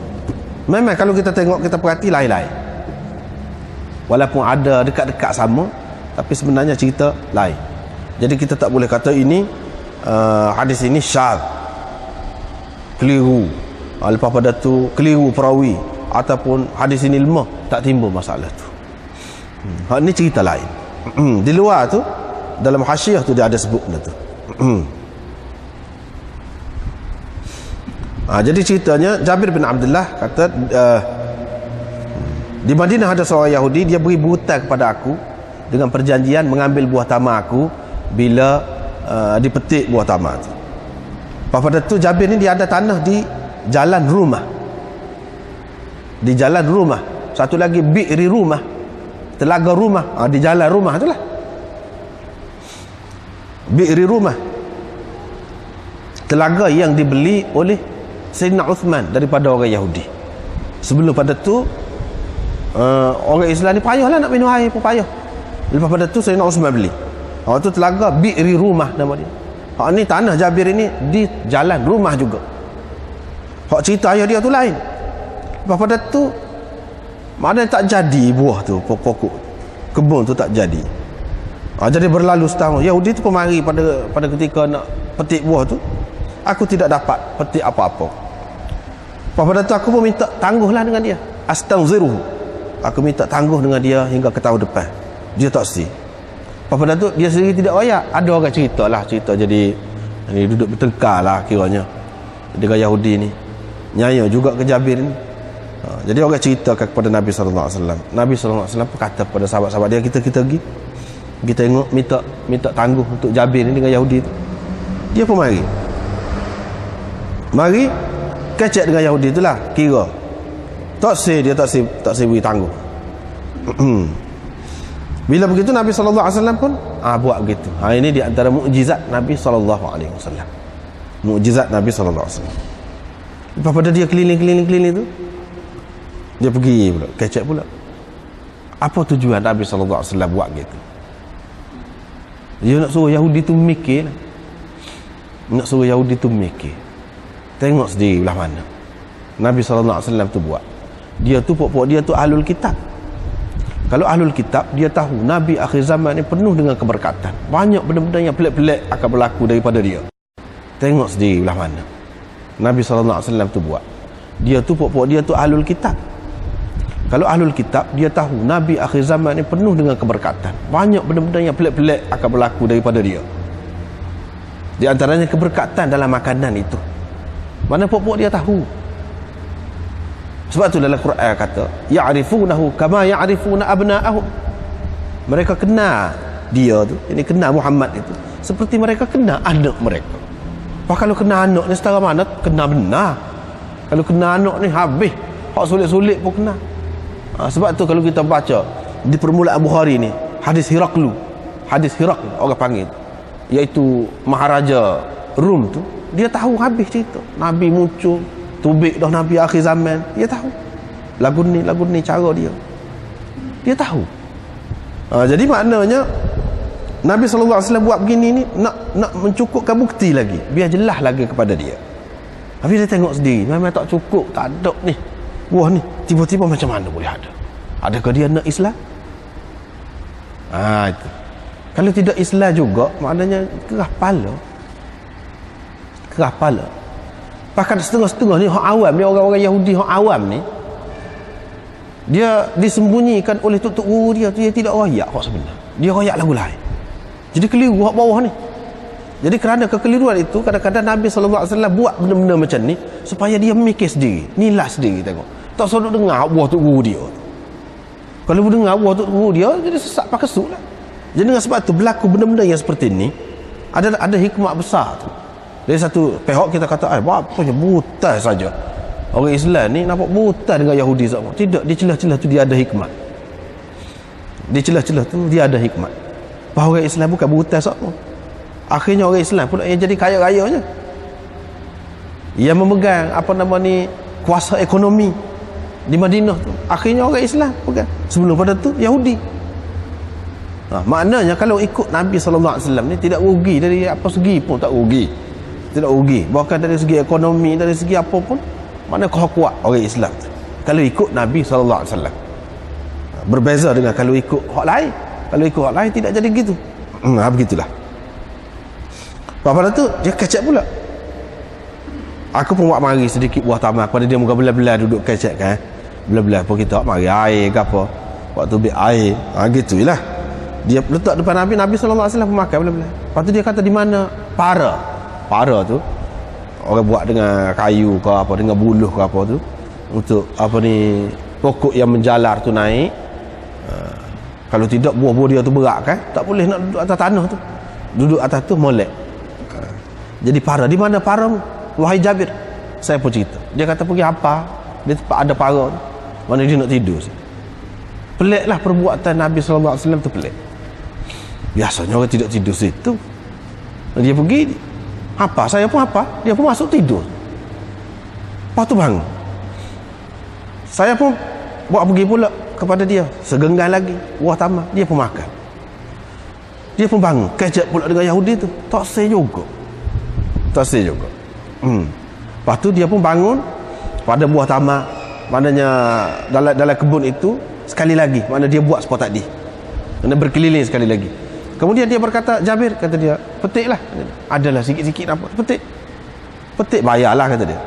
Memang kalau kita tengok, kita perhati lain-lain. Walaupun ada dekat-dekat sama, tapi sebenarnya cerita lain. Jadi kita tak boleh kata ini hadis ini syadz, keliru. Lepas pada tu keliru perawi, ataupun hadis ini lemah, tak timbul masalah tu. Ini cerita lain. Di luar tu, dalam hasyiah tu dia ada sebut benda tu. Jadi ceritanya Jabir bin Abdullah kata, di Madinah ada seorang Yahudi, dia beri berhutang kepada aku dengan perjanjian mengambil buah tamar aku bila dipetik buah tamar tu. Pada tu Jabir ni dia ada tanah di jalan rumah. Di jalan rumah. Satu lagi bi'ri rumah, telaga rumah. Di jalan rumah tu lah, bi'ri rumah, telaga yang dibeli oleh Sayyidina Uthman daripada orang Yahudi. Sebelum pada tu orang Islam ni payahlah nak minum air pun payah. Lepas pada tu Sayyidina Uthman beli. Tu telaga bi'ri rumah nama dia. Ni tanah Jabir ini di jalan rumah juga. Cerita ayah dia tu lain. Lepas pada tu mana tak jadi buah tu, pokok kebun tu tak jadi. Jadi berlalu setahun. Yahudi tu pemari pada ketika nak petik buah tu, aku tidak dapat petik apa-apa. Lepas pada tu aku pun minta tangguhlah dengan dia. Astanziruhu. Aku minta tangguh dengan dia hingga ke tahun depan. Dia tak si. Lepas pada tu dia sendiri tidak royak. Ada orang cerita jadi ni duduk bertengkar lah kiranya dengan Yahudi ni. Nyaya juga ke Jabir ni. Jadi orang ceritakan kepada Nabi SAW. Nabi SAW kata kepada sahabat-sahabat dia, kita pergi, kita tengok, minta tangguh untuk Jabir ni dengan Yahudi tu. Dia pun mari kecek dengan Yahudi tu lah, kira tak say beri tangguh. Bila begitu Nabi SAW pun buat begitu. Ini di antara mukjizat Nabi SAW. Mukjizat Nabi SAW. Lepas pada dia keliling tu, dia pergi pula, kecek pula. Apa tujuan Nabi SAW buat gitu? Dia nak suruh Yahudi tu mikir lah. Tengok sendiri belah mana Nabi SAW tu buat. Dia tu pokok dia tu ahlul kitab. Kalau ahlul kitab, dia tahu Nabi akhir zaman ni penuh dengan keberkatan. Banyak benda-benda yang pelik-pelik akan berlaku daripada dia. Tengok sendiri belah mana Nabi SAW tu buat. Dia tu pokok dia tu ahlul kitab. Kalau ahlul kitab, dia tahu Nabi akhir zaman ni penuh dengan keberkatan. Banyak benda-benda yang pelik-pelik akan berlaku daripada dia. Di antaranya keberkatan dalam makanan itu. Mana pokok dia tahu. Sebab tu dalam Quran kata, ya'rifunahu kama ya'rifuna abna'ahum. Mereka kenal dia tu, ini kenal Muhammad itu, seperti mereka kenal anak mereka. Kalau kenal anak ni setara mana, kenal benar. Kalau kenal anak ni habis, hak sulit-sulit pun kenal. Sebab tu kalau kita baca di permulaan Bukhari ni, hadis Hiraklu orang panggil, iaitu Maharaja Rum tu, dia tahu habis cerita Nabi muncul, tubik dah Nabi akhir zaman, dia tahu lagu ni cara dia tahu. Jadi maknanya Nabi SAW buat begini ni nak mencukupkan bukti lagi, biar jelas lagi kepada dia. Tapi dia tengok sendiri, memang tak cukup, tak ada ni buah ni, tiba-tiba macam mana boleh ada? Adakah dia nak Islam? Itu. Kalau tidak Islam juga, maknanya kerah pala. Bahkan setengah-setengah ni hak awam ni, orang-orang Yahudi hak awam ni, dia disembunyikan oleh tok guru dia tu, dia tidak royak hak sebenar. Dia royak lagu lain. Jadi keliru hak bawah ni. Jadi kerana kekeliruan itu, kadang-kadang Nabi SAW buat benda-benda macam ni supaya dia mikir sendiri, nilai sendiri, tengok. Tak selalu dengar buah tok guru dia. Kalau dengar buah tok guru dia, jadi sesak pakai kesuk lah. Jadi dengan sebab tu berlaku benda-benda yang seperti ni, ada hikmah besar tu. Dari satu pihak kita kata, bapaknya buta saja. Orang Islam ni nampak buta dengan Yahudi sama. Tidak, di celah-celah tu dia ada hikmat. Di celah-celah tu dia ada hikmat. Bahawa orang Islam bukan buta sama. Akhirnya orang Islam pula yang jadi kaya-rayanya, yang memegang kuasa ekonomi di Madinah tu. Akhirnya orang Islam pegang. Sebelum pada tu Yahudi. Maknanya kalau ikut Nabi SAW ni tidak rugi dari apa segi pun, tak rugi. Tidak rugi. Bahkan dari segi ekonomi, dari segi apa pun, mana kau kuat orang Islam tu kalau ikut Nabi SAW. Berbeza dengan kalau ikut hak lain. Kalau ikut hak lain tidak jadi gitu. Begitulah. Pada tu dia kecek pula. Aku pun buat mari sedikit buah tamak pada dia, muka belah-belah duduk kecek kan. Belah-belah pun kita mari air ke apa. Waktu ambil air. Gitulah. Dia letak depan Nabi SAW makan belah-belah. Lepas tu dia kata, di mana para tu orang buat dengan kayu ke apa, dengan buluh ke apa tu, untuk pokok yang menjalar tu naik. Kalau tidak buah-buah dia tu berat kan, tak boleh nak duduk atas tanah tu. Duduk atas tu molek. Jadi para, di mana para? Wahai Jabir, saya pun cerita. Dia kata pergi apa? Dia tempat ada para tu. Mana dia nak tidur. Peliklah perbuatan Nabi SAW tu, pelik. Biasanya orang tidak tidur situ. Dia pergi, apa? Saya pun apa? Dia pun masuk tidur. Lepas tu bangun. Saya pun buat pergi pula kepada dia. Segenggan lagi, buah tamak. Dia pun makan. Dia pun bangun. Kecek pula dengan Yahudi tu. Tak say juga. Lepas tu dia pun bangun pada buah tamak. maknanya dalam kebun itu sekali lagi, maknanya dia buat seperti tadi, maknanya berkeliling sekali lagi. Kemudian dia berkata, Jabir, kata dia, petiklah. Adalah sikit-sikit apa, petik bayarlah, kata dia.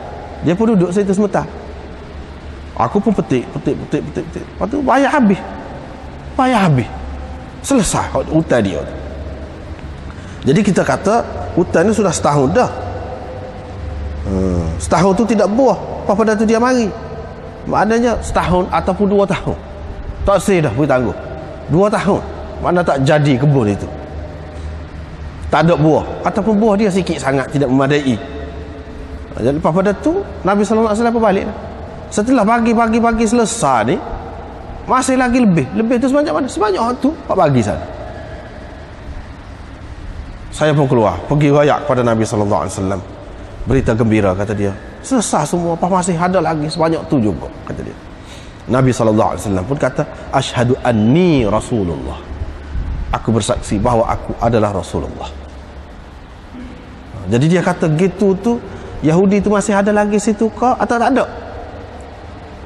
Dia pun duduk situ sebentar. Aku pun petik. Lepas tu bayar habis. Selesai hutan dia. Jadi kita kata hutan ni sudah setahun dah. Setahun tu tidak buah, pada tu dia mari. Maknanya setahun ataupun 2 tahun. Tak sih dah boleh tangguh. 2 tahun. Mana tak jadi kebun itu. Tak ada buah. Ataupun buah dia sikit sangat, tidak memadai. Jadi pada tu Nabi SAW berbalik. Setelah pagi selesai ni, masih lagi lebih tu sebanyak mana? Sebanyak tu pagi sana. Saya pun keluar, pergi rayak kepada Nabi SAW. Berita gembira, kata dia. Selesai semua, apa masih ada lagi sebanyak tu juga, kata dia. Nabi SAW pun kata, asyhadu anni Rasulullah. Aku bersaksi bahawa aku adalah Rasulullah. Jadi dia kata gitu tu, Yahudi tu masih ada lagi situ ke atau tak ada?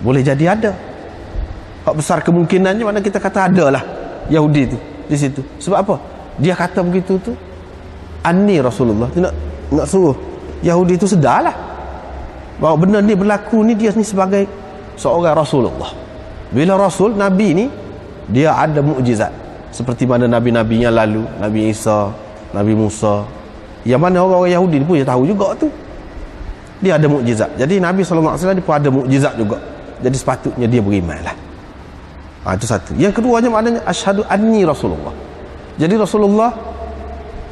Boleh jadi ada. Hak besar kemungkinannya, mana kita kata ada lah Yahudi tu di situ. Sebab apa? Dia kata begitu tu, anni Rasulullah. Dia nak suruh Yahudi tu sedarlah bahawa benda ni berlaku ni, dia ni sebagai seorang Rasulullah. Bila Rasul, Nabi ni dia ada mukjizat seperti mana Nabi-Nabi yang lalu, Nabi Isa, Nabi Musa, yang mana orang-orang Yahudi pun dia tahu juga tu, dia ada mukjizat. Jadi Nabi SAW dia pun ada mukjizat juga. Jadi sepatutnya dia beriman lah. Itu satu. Yang keduanya maknanya asyhadu anni Rasulullah. Jadi Rasulullah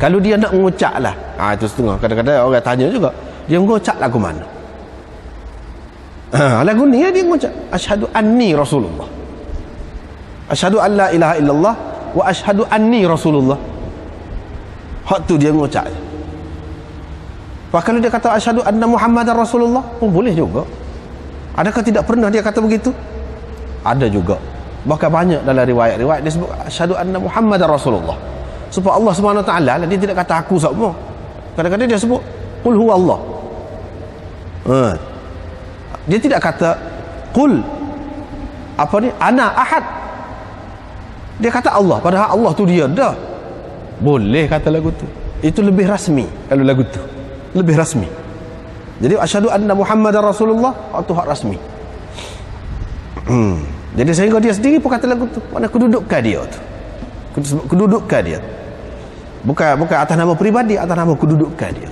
kalau dia nak mengucap lah, itu setengah. Kadang-kadang orang tanya juga, dia mengucap lagu mana? Lagu ni dia mengucap asyhadu anni Rasulullah, asyhadu an la ilaha illallah wa asyhadu anni Rasulullah. Hak tu dia mengucap. Kalau dia kata asyhadu anna Muhammadar Rasulullah pun boleh juga. Adakah tidak pernah dia kata begitu? Ada juga. Bahkan banyak dalam riwayat-riwayat dia sebut asyhadu anna Muhammadar Rasulullah. Sebab Allah SWT dia tidak kata aku semua. Kadang-kadang dia sebut qul huwallah. Dia tidak kata qul ana ahad. Dia kata Allah, padahal Allah tu dia dah. Boleh kata lagu tu. Itu lebih rasmi kalau lagu tu. Lebih rasmi. Jadi asyhadu anna Muhammadar Rasulullah, itu hak rasmi. Jadi sehingga dia sendiri pun kata lagu tu. Mana kedudukan dia tu. Kedudukan dia. Bukan atas nama peribadi, atas nama kedudukan dia.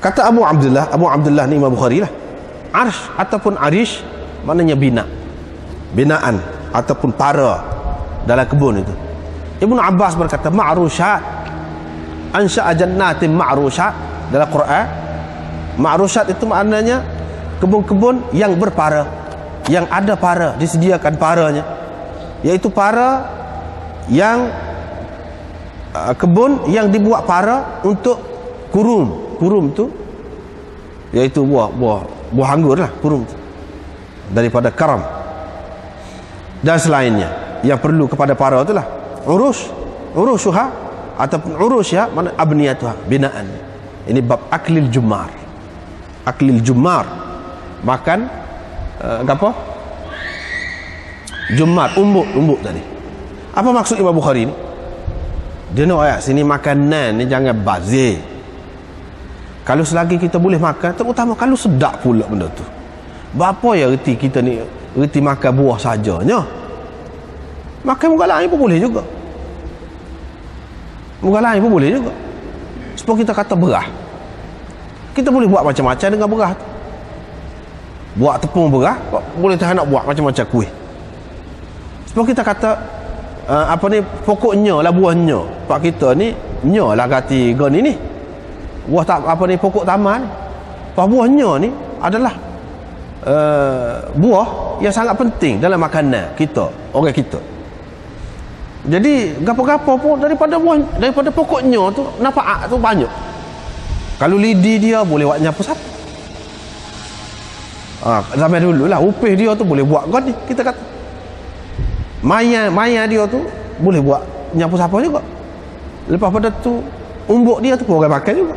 Kata Abu Abdullah ni Imam Bukhari lah. Arsh ataupun arish maknanya binaan ataupun para dalam kebun itu. Ibnu Abbas berkata ma'rushat, ansya'a jannatin ma'rushat. Dalam Quran, ma'rushat itu maknanya kebun-kebun yang berpara, yang ada para, disediakan paranya, iaitu para yang kebun yang dibuat para untuk kurum tu iaitu buah anggur lah, kurum tu, daripada karam dan selainnya yang perlu kepada para itulah urushuha ataupun urusya mana abniyatuha, binaan. Ini bab aklil jumar, makan apa jumar, umbuk tadi. Apa maksud Imam Bukhari ni? Dia nak ayat sini makanan ni jangan bazir. Kalau selagi kita boleh makan, terutama kalau sedap pula benda tu. Berapa ya reti kita ni, reti makan buah sajanya. Makan muka lain pun boleh juga. Sebab kita kata berah, kita boleh buat macam-macam dengan berah tu. Buat tepung berah, boleh tahan nak buat macam-macam kuih. Sebab kita kata pokoknya lah buahnya. Pak kita ni nya lah kati gani ni. Buah pokok taman ni. Pak buahnya ni adalah buah yang sangat penting dalam makanan kita, orang kita. Jadi gapo-gapo pun daripada pokoknya tu nafa'at tu banyak. Kalau lidi dia boleh buat nyapu sapu. Zaman dulu lah upih dia tu boleh buat gani, kita kata. Maya dia tu boleh buat nyapu sapu juga. Lepas pada tu umbuk dia tu pun orang makan juga.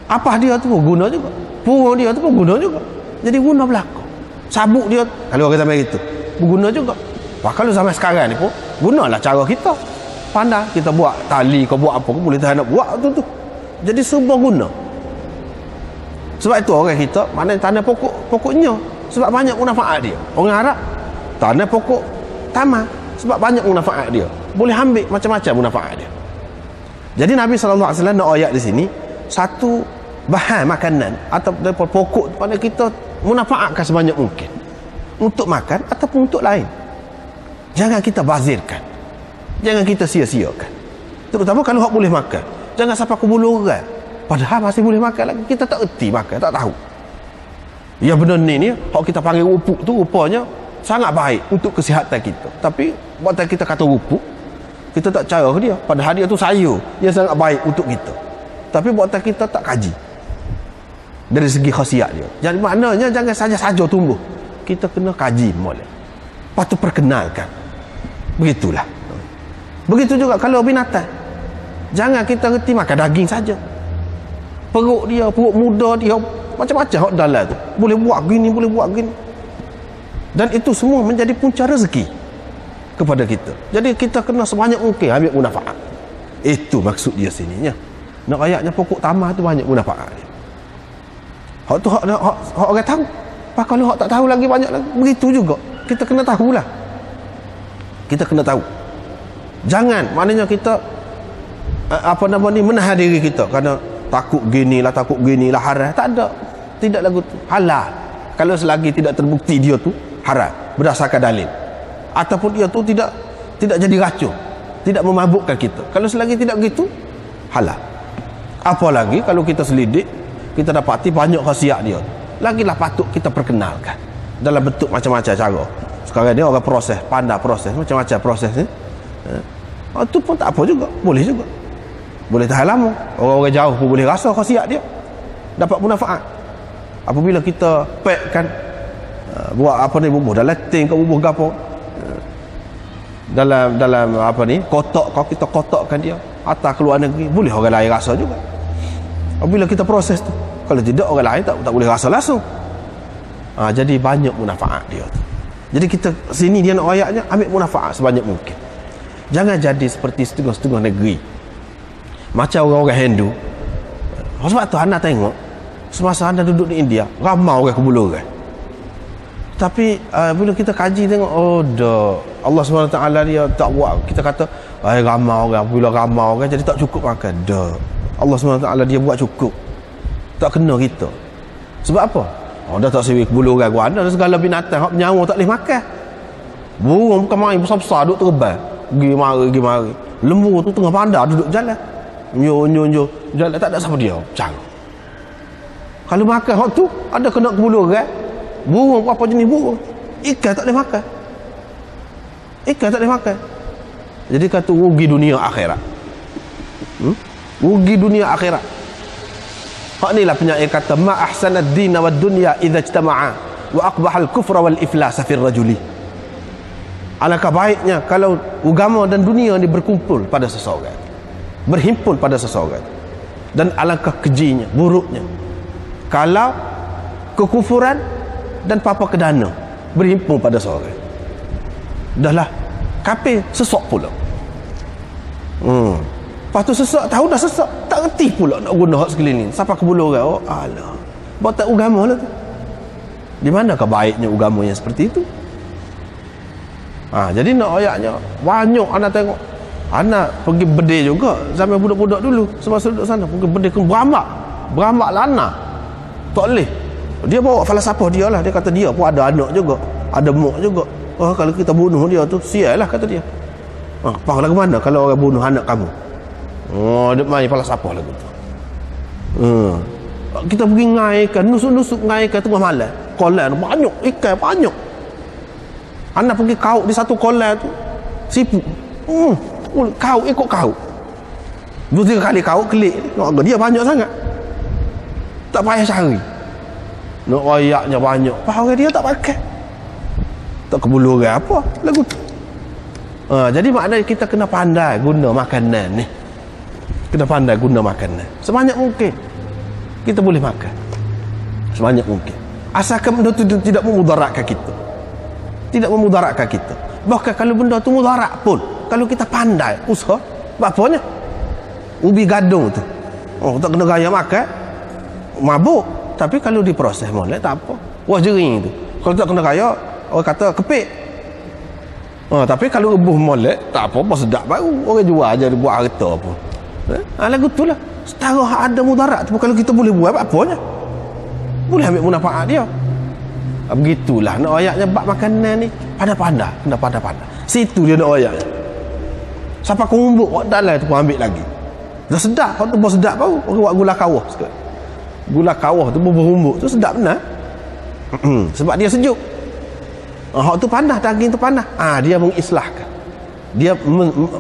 Apa dia tu pun guna juga. Purun dia tu pun guna juga. Jadi guna belaka. Sabuk dia, kalau orang zaman itu, berguna juga. Wah, kalau zaman sekarang ni pun, gunalah cara kita. Pandai, kita buat tali, kau buat apa, kau boleh tahan nak buat tu. Jadi semua guna. Sebab itu orang kita, mana tanah pokoknya. Sebab banyak manfaat dia. Orang Arab, tanah pokok tamar. Sebab banyak manfaat dia. Boleh ambil macam-macam manfaat dia. Jadi Nabi SAW nak ayat di sini, satu bahan makanan atau daripada pokok pada kita manfaatkan sebanyak mungkin untuk makan ataupun untuk lain. Jangan kita bazirkan, jangan kita sia-siakan, terutama kalau hak boleh makan. Jangan sampai kubul orang padahal masih boleh makan lagi, kita tak erti makan, tak tahu. Ya benar ni hak kita panggil rupuk tu rupanya sangat baik untuk kesihatan kita, tapi buat kita kata rupuk, kita tak cara dia, padahal dia tu sayur yang sangat baik untuk kita, tapi buat kita tak kaji dari segi khasiat dia. Jadi maknanya jangan saja-saja tumbuh, kita kena kaji molek, patut perkenalkan. Begitulah. Begitu juga kalau binatang, jangan kita reti makan daging saja. Perut dia, perut muda dia, macam-macam hak dalam tu, boleh buat gini, boleh buat gini, dan itu semua menjadi punca rezeki kepada kita. Jadi kita kena sebanyak mungkin ambil manfaat. Itu maksud dia sininya. Nak ayatnya pokok tamar tu banyak manfaat dia. Hak tu hak orang tahu. Pak kalau hak tak tahu lagi banyak lagi. Begitu juga. Kita kena tahulah. Kita kena tahu. Jangan maknanya kita menahan diri kita kerana takut ginilah haram. Tak ada. Tidak lagu tu. Halal. Kalau selagi tidak terbukti dia tu haram berdasarkan dalil. Ataupun dia tu tidak jadi racun, tidak memabukkan kita. Kalau selagi tidak begitu, halal. Apalagi kalau kita selidik, kita dapati banyak khasiat dia, lagilah patut kita perkenalkan dalam bentuk macam-macam cara. Sekarang ni orang proses, pandai proses, macam-macam proses ni. Itu pun tak apa juga, boleh juga, boleh tahan lama. Orang-orang jauh pun boleh rasa khasiat dia, dapat manfaat. Apabila kita packkan, buat apa ni, bubuh dalam tin ke bubuh ke apa, dalam apa ni, kotak, kalau kita kotakkan dia atas keluar negeri, boleh orang lain rasa juga. Apabila kita proses tu, kalau tidak orang lain tak boleh rasa langsung. Jadi banyak manfaat dia tu. Jadi kita sini dia nak ayatnya ambil manfaat sebanyak mungkin. Jangan jadi seperti setengah-setengah negeri macam orang-orang Hindu. Sebab tu anda tengok semasa anda duduk di India, ramai orang kebuluran. Tapi bila kita kaji tengok, Allah SWT dia tak buat, kita kata ramai orang, bila ramai orang jadi tak cukup makan. Allah SWT dia buat cukup, tak kena kita. Sebab apa? Dah tak sewi kebuluran gua, ada segala binatang hak nyawa tak boleh makan. Burung bukan main besar-besar duduk terbang, pergi mari. Lembu tu tengah pandai duduk jalan, nyo jalan, tak ada siapa dia cara. Kalau makan hak tu ada kena kebuluran. Burung apa jenis burung, ikan tak boleh makan, jadi kata rugi dunia akhirat. Rugi dunia akhirat. Hak inilah penyair kata ma ahsanad din wad dunya idza ijtama'a wa aqbahal kufra wal iflas fi rajuli. Alangkah baiknya kalau agama dan dunia ni berkumpul pada seseorang, berhimpun pada seseorang, dan alangkah kejinya, buruknya kalau kekufuran dan papa kedana berhimpun pada seorang. Dahlah kafir sesak pula. Lepas tu sesak, tahu dah sesak, tak reti pula nak guna hak sekeliling. Sampai ke bulu orang, alah, buat tak agama lah tu. Di manakah baiknya agama yang seperti itu? Jadi nak ayatnya banyak anak tengok. Anak pergi bedil juga zaman budak-budak dulu, semasa duduk sana pergi bedil ke beramak lana. Tak boleh. Dia bawa falsafah dia lah. Dia kata dia pun ada anak juga, ada mak juga. Kalau kita bunuh dia tu sial lah, kata dia. Apa lagu mana kalau orang bunuh anak kamu? Dia main falsafah lagu tu. Kita pergi ngaikan, nusuk-nusuk ngaikan tengah malam, kolam banyak ikan, banyak. Anak pergi kau di satu kolam tu, sipu, kau ikut kau 2-3 kali kau kelik, dia banyak sangat, tak payah cari. Nak ayaknya banyak, orang dia tak pakai, tak kebuluran apa lagu tu. Jadi maknanya kita kena pandai guna makanan ni, kena pandai guna makanan sebanyak mungkin. kita boleh makan sebanyak mungkin, asalkan benda tu tidak memudaratkan kita, tidak memudaratkan kita. Bahkan kalau benda tu mudarat pun, kalau kita pandai usaha, bapanya ubi gadung tu, tak kena gaya makan, mabuk, tapi kalau diproses molek tak apa. Wah jering tu, kalau tak kena gaya orang kata kepik. Tapi kalau rebuh molek tak apa, sedap baru orang jual aja, dia buat harta pun. Lagu tu lah, setara ada mudarat tu, kalau kita boleh buat apanya, boleh ambil manfaat dia. Begitulah nak ayatnya bab makanan ni, pandai-pandai, kena pandai-pandai. Situ dia nak ayatnya. Siapa kumbuk kat dalam tu pun ambil lagi. Dah sedap, hak tu pun sedap baru. Orang buat gula kawah sekali. Gula kawah tu berhumbuk tu sedap benar. Sebab dia sejuk. Hak tu panas, daging tu panas. Dia mengislahkan. Dia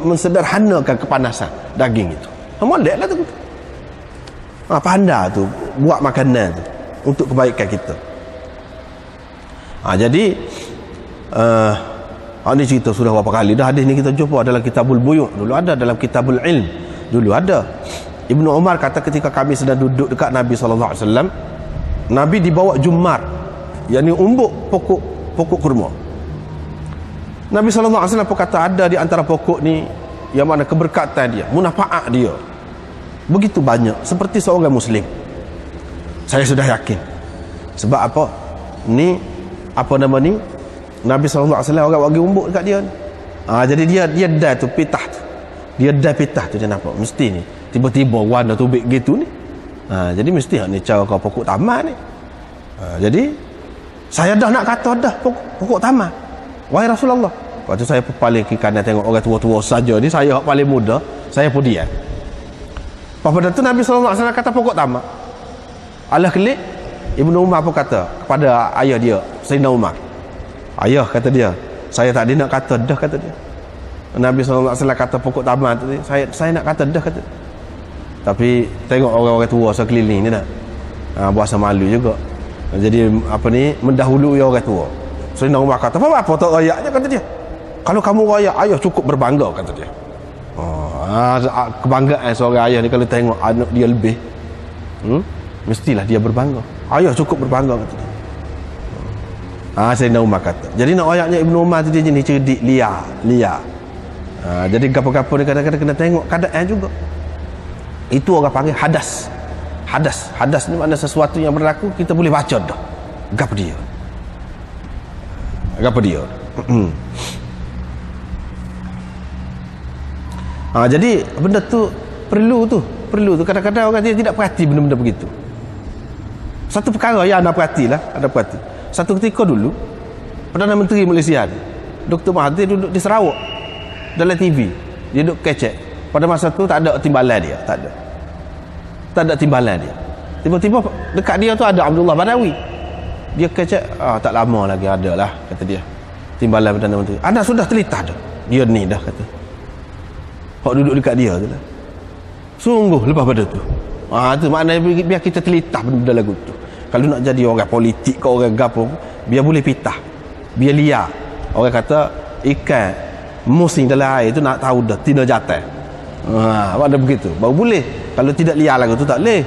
mensederhanakan kepanasan daging itu. Moleklah tu. Pandai tu buat makanan tu untuk kebaikan kita. Jadi ini cerita sudah berapa kali dah, hadis ni kita jumpa dalam Kitabul Buyu' dulu ada, dalam Kitabul Ilm dulu ada. Ibnu Umar kata ketika kami sedang duduk dekat Nabi SAW, Nabi dibawa jumar, yakni umbuk pokok kurma. Nabi SAW pun kata ada di antara pokok ni yang mana keberkatan dia, manfaat dia begitu banyak seperti seorang Muslim. Saya sudah yakin. Sebab apa? Ni apa nama ni? Nabi SAW orang bagi umbuk dekat dia ni. Jadi dia dah tu pitah tu. Dia dah pitah tu, dia nampak mesti ni tiba-tiba warna tubik gitu ni. Jadi mesti ni cara kau pokok taman ni. Jadi saya dah nak kata dah pokok taman. Wahai Rasulullah. Lepas tu saya paling ke kanan tengok orang tua-tua saja ni, saya paling muda, saya pun diam. Pada tu Nabi SAW kata pokok taman. Alah kelik, Ibnu Umar pun kata kepada ayah dia, Sayyidina Umar, ayah, kata dia, saya tak nak kata dah, kata dia. Nabi SAW kata pokok taman tu, saya nak kata dah, kata dia. Tapi tengok orang-orang tua sekeliling ni nak buat malu juga. Jadi apa ni, mendahului orang tua. Sayyidina Umar kata, apa tak rayaknya, kata dia. Kalau kamu rayak, ayah cukup berbangga, kata dia. Kebanggaan seorang ayah ni kalau tengok anak dia lebih, mestilah dia berbangga. Ayah cukup berbangga, kata dia. Sayyidina Umar kata. Jadi nak ayatnya Ibnu Umar tu dia jenis cerdik, liar. Jadi gapo-gapo ni kadang-kadang kena tengok keadaan juga. Itu orang panggil hadas. Hadas ni makna sesuatu yang berlaku, kita boleh baca dah gapo dia. Jadi benda tu perlu tu. Kadang-kadang orang dia tidak perhati benda-benda begitu. Satu perkara yang anda perhati. Satu ketika dulu Perdana Menteri Malaysia ni, Dr. Mahathir duduk di Sarawak dalam TV. Dia duduk kecek. Pada masa tu tak ada timbalan dia, tak ada timbalan dia. Tiba-tiba dekat dia tu ada Abdullah Badawi. Dia kecek, tak lama lagi ada lah, kata dia, timbalan Perdana Menteri. Anda sudah telitah dah, dia ni dah, kata. Hak duduk dekat dia tu lah. Sungguh lepas pada tu. Tu maknanya biar kita telitah benda lagu tu. Kalau nak jadi orang politik ke orang gapo, biar boleh pitah, biar liar. Orang kata ikan musing dalam air tu nak tahu dah tina jatuh. Ada begitu baru boleh. Kalau tidak liar lagu tu tak boleh.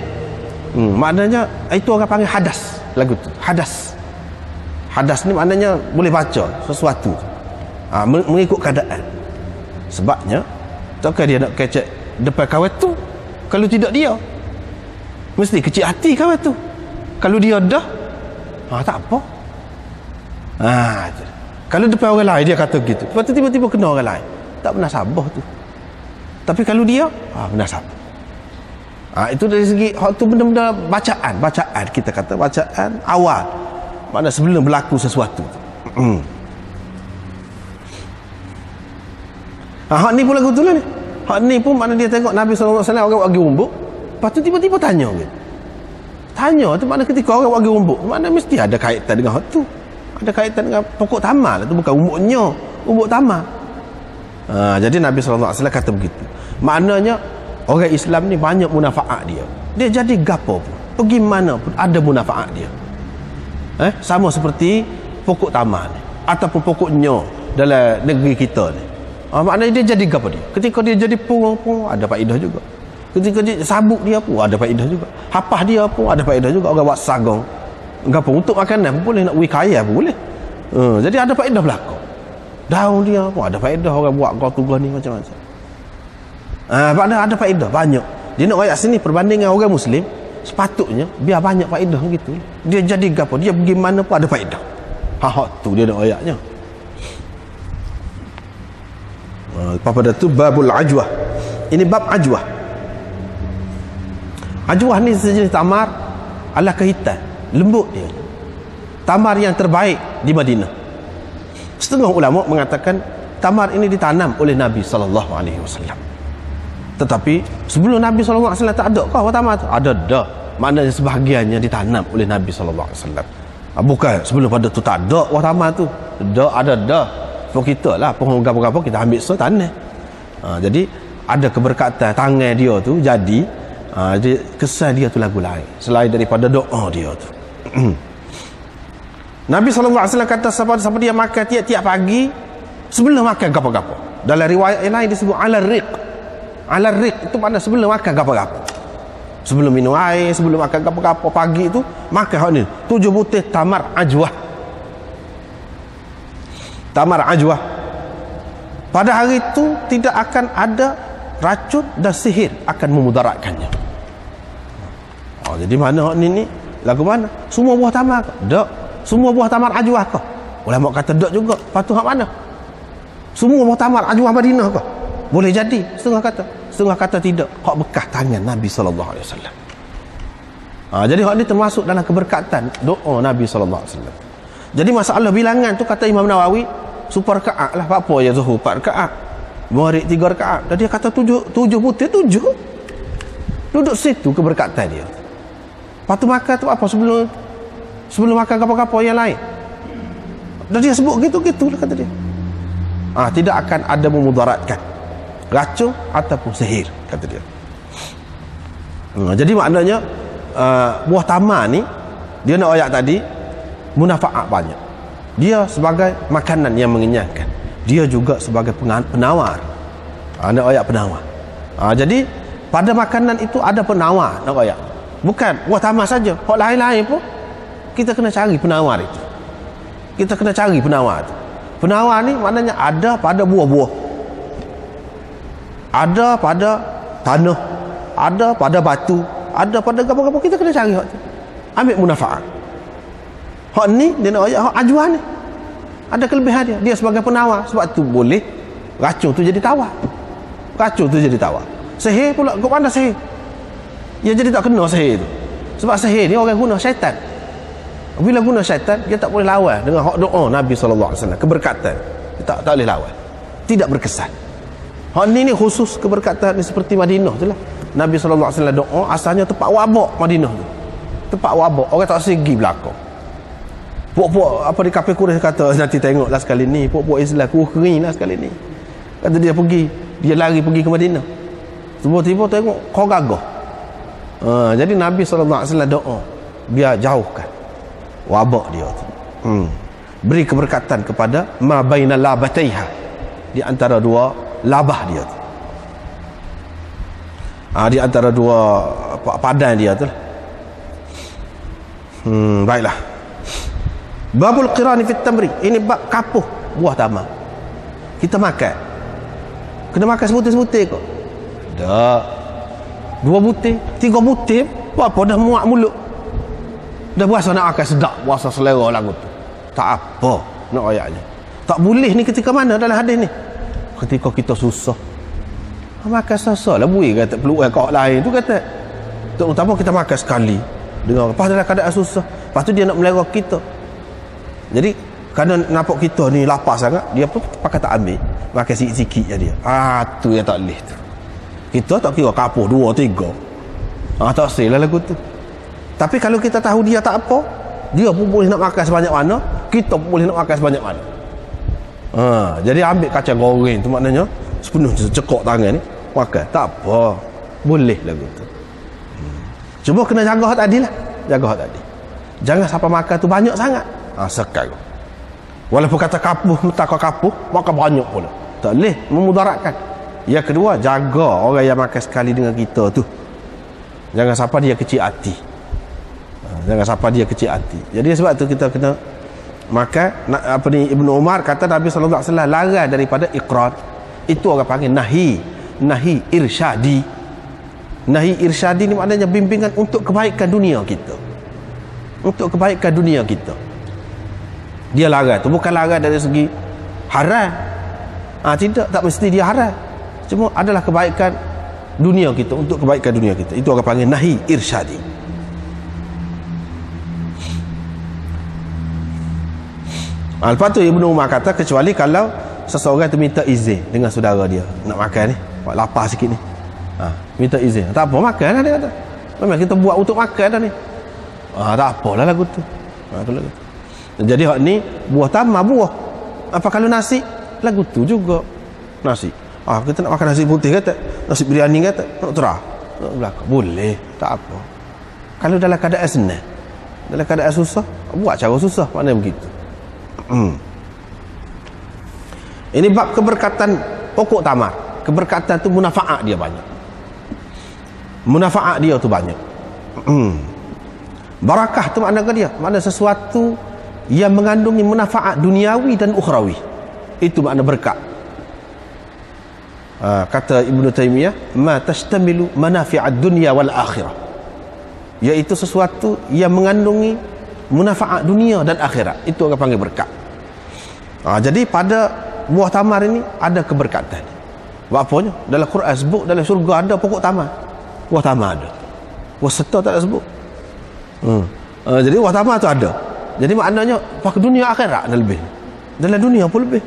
Maknanya itu orang panggil hadas lagu tu. Hadas ni maknanya boleh baca sesuatu, mengikut keadaan. Sebabnya takkan dia nak kecek depan kawan tu. Kalau tidak dia mesti kecil hati kawan tu. Kalau dia dah, tak apa. Kalau depan orang lain dia kata begitu, lepas tu tiba-tiba kena orang lain, tak pernah sabar tu. Tapi kalau dia, benar sabar. Itu dari segi tu benda-benda bacaan kita kata, bacaan awal, makna sebelum berlaku sesuatu. Hak ni pun lagu tu lah ni. Hak ni pun makna dia tengok Nabi SAW orang bagi umbuk, lepas tu tiba-tiba tanya gitu. Tanya tu makna ketika orang bagi umbuk, makna mesti ada kaitan dengan hak tu. Ada kaitan dengan pokok tamal tu, bukan umbuknya, umbuk tamal. Jadi Nabi SAW kata begitu. Maknanya orang Islam ni banyak manfaat dia. Dia jadi gapo pun, pergi mana pun ada manfaat dia. Sama seperti pokok tamal ni, ataupun pokoknya dalam negeri kita ni. Maknanya dia jadi gapo dia. Ketika dia jadi pung ada faedah juga. Ketika dia sabuk dia pun ada faedah juga. Hapah dia pun ada faedah juga. Orang buat sagong. Gapo untuk makanan pun boleh, nak wikaya pun boleh. Jadi ada faedah belaka. Daun dia pun ada faedah, orang buat kau tugas ni macam-macam. Ada faedah banyak. Dia nak ayat sini perbandingan orang Muslim, sepatutnya biar banyak faedah gitu. Dia jadi gapo, dia pergi mana pun ada faedah. Tu dia nak ayatnya. Lepas pada tu babul ajwah. Ini bab ajwah. Ajwah ni sejenis tamar ala kehitan, lembut dia. Tamar yang terbaik di Madinah. Setengah ulama mengatakan tamar ini ditanam oleh Nabi SAW. Tetapi sebelum Nabi SAW tak ada kah tamar tu? Ada dah. Maknanya sebahagiannya ditanam oleh Nabi SAW. Bukan sebelum pada tu tak ada tamar tu. Ada dah. Pun kita lah, pohon apa-apa kita ambil tanam. Jadi ada keberkatan tangan dia tu jadi kesan dia tu lagu lain selain daripada doa dia tu. Nabi SAW kata siapa dia makan tiap-tiap pagi sebelum makan gapo-gapo. Dalam riwayat yang lain disebut ala riq. Ala riq itu makna sebelum makan gapo-gapo. Sebelum minum air, sebelum makan gapo-gapo pagi itu makan hak ni 7 butir tamar ajwah. Tamar ajwah. Pada hari itu tidak akan ada racun dan sihir akan memudaratkannya. Jadi mana hak ni lagu mana? Semua buah tamar ke? Tak. Semua buah tamar ajwah ke? Ulama kata tak juga. Patut hak mana? Semua buah tamar ajwah Madinah ke? Boleh jadi. Setengah kata tidak. Hak bekas tangan Nabi SAW. Jadi hak ni termasuk dalam keberkatan doa Nabi SAW. Jadi masalah bilangan tu kata Imam Nawawi super rakaat lah. Apa ya Zuhur 4 rakaat, Maghrib 3 rakaat. Dan dia kata 7 butir 7. Duduk situ keberkatan dia. Lepas tu makan tu apa sebelum makan apa-apa yang lain. Dan dia sebut gitu-gitu lah kata dia. Tidak akan ada memudaratkan racun ataupun sihir kata dia. Jadi maknanya buah tamar ni dia nak ayat tadi munafaat banyak. Dia sebagai makanan yang mengenyangkan. Dia juga sebagai penawar. Nak ayat penawar. Jadi pada makanan itu ada penawar nak ayat. Bukan buah tamar saja. Hak lain-lain pun kita kena cari penawar itu. Kita kena cari penawar itu. Penawar ni maknanya ada pada buah-buah. Ada pada tanah. Ada pada batu. Ada pada apa-apa kita kena cari hak tu. Ambil munafaat. Hak ni dia nak ayat hak ajwah ni. Ada kelebihan dia. Dia sebagai penawar. Sebab tu boleh racun tu jadi tawar. Racun tu jadi tawar. Sihir pula kau pandai sihir. Dia jadi tak kena sihir tu. Sebab sihir ni orang guna syaitan. Bila guna syaitan dia tak boleh lawan dengan hak doa Nabi SAW. Keberkatan. Dia tak boleh lawan. Tidak berkesan. Hak ni khusus keberkatan ni seperti Madinah tu lah. Nabi SAW doa asalnya tempat wabak Madinah tu. Tempat wabak. Orang tak segi belakang. Puak-puak apa di kafir Quraisy kata nanti tengoklah sekali ni. Puak-puak Islam kering lah sekali ni. Kata dia pergi. Dia lari pergi ke Madinah. Tiba-tiba tengok kau gagah. Jadi Nabi SAW doa biar jauhkan wabak dia tu. Beri keberkatan kepada ma baina labataiha, di antara dua labah dia tu. Di antara dua padan dia tu lah. Baiklah. Babul qirani fit tamri. Ini bab kapuh buah tamar. Kita makan. Kena makan sebutir-sebutir kok. Tak. 2 butir, 3 butir, apa dah muak mulut. Dah berasa nak makan sedap, berasa selera lagu tu. Tak apa nak ayatnya. Tak boleh ni ketika mana dalam hadis ni? Ketika kita susah. Makan susah lah buih kata peluang kau lain tu kata. Terutama kita makan sekali dengan lepas dalam keadaan susah. Lepas tu dia nak melera kita. Jadi kerana nampak kita ni lapar sangat, dia pun pakai tak ambil. Makan sikit-sikit je dia. Tu yang tak boleh tu. Kita tak kira kapuh 2, 3. Tak sel lah lagu tu. Tapi kalau kita tahu dia tak apa, dia pun boleh nak makan sebanyak mana, kita pun boleh nak makan sebanyak mana. Jadi ambil kacang goreng tu maknanya sepenuh cekok tangan ni makan. Tak apa. Boleh lagu tu. Cuma kena jaga hak tadi lah. Jaga hak tadi. Jangan sampai makan tu banyak sangat. Sekarang. Walaupun kata kapuh, tak kapuh, makan banyak pula. Tak boleh memudaratkan. Yang kedua, jaga orang yang makan sekali dengan kita tu. Jangan sampai dia kecil hati. Jangan sampai dia kecil hati. Jadi sebab tu kita kena makan. Ibnu Umar kata Nabi SAW larang daripada iqrar. Itu orang panggil nahi irsyadi. Nahi irsyadi ni maknanya bimbingan untuk kebaikan dunia kita. Untuk kebaikan dunia kita. Dia larang tu bukan larang dari segi haram. Tidak, tak mesti dia haram. Cuma adalah kebaikan dunia kita, untuk kebaikan dunia kita. Itu orang panggil nahi irsyadi. Lepas tu Ibnu Umar kata, kecuali kalau seseorang tu minta izin dengan saudara dia nak makan ni, buat lapar sikit ni, minta izin, tak apa, makan lah dia kata. Memang kita buat untuk makan dah ni, tak apalah lagu tu. Jadi hak ni buah tamar, buah. Apa kalau nasi, lagu tu juga nasi. Kita nak makan nasi putih kata, nasi biryani kata, nak terah belakang, boleh, tak apa. Kalau dalam keadaan senang, dalam keadaan susah, buat cara susah, maknanya begitu. Ini bab keberkatan pokok tamar. Keberkatan tu munafaat dia banyak. Munafaat dia tu banyak. Barakah tu makna dia, makna sesuatu yang mengandungi munafaat duniawi dan ukhrawi. Itu makna berkat. Kata Ibnu Taimiyah, ma tashtamilu manafi'ad dunya wal akhirah, iaitu sesuatu yang mengandungi munafaat dunia dan akhirat. Itu orang panggil berkat. Jadi pada buah tamar ini ada keberkatan. Apanya? Dalam Quran sebut dalam syurga ada pokok tamar. Buah tamar ada. Buah serta tak ada sebut. Jadi buah tamar tu ada. Jadi maknanya pakai dunia akhirat lebih. Dalam dunia pun lebih,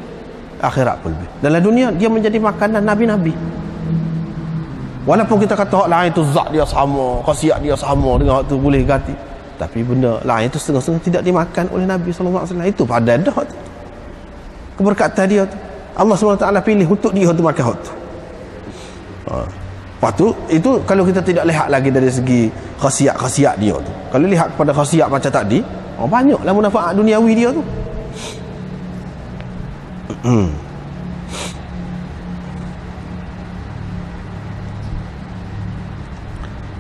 akhirat pun lebih. Dalam dunia dia menjadi makanan nabi-nabi. Walaupun kita kata hak lain tu zat dia sama, khasiat dia sama dengan hak tu boleh ganti, tapi benda lain tu setengah-setengah tidak dimakan oleh Nabi SAW. Itu padan dah tu. Keberkatan dia tu, Allah SWT pilih untuk dia tu makan hak tu. Lepas tu, itu kalau kita tidak lihat lagi dari segi khasiat-khasiat dia tu. Kalau lihat kepada khasiat macam tadi, banyaklah manfaat duniawi dia tu.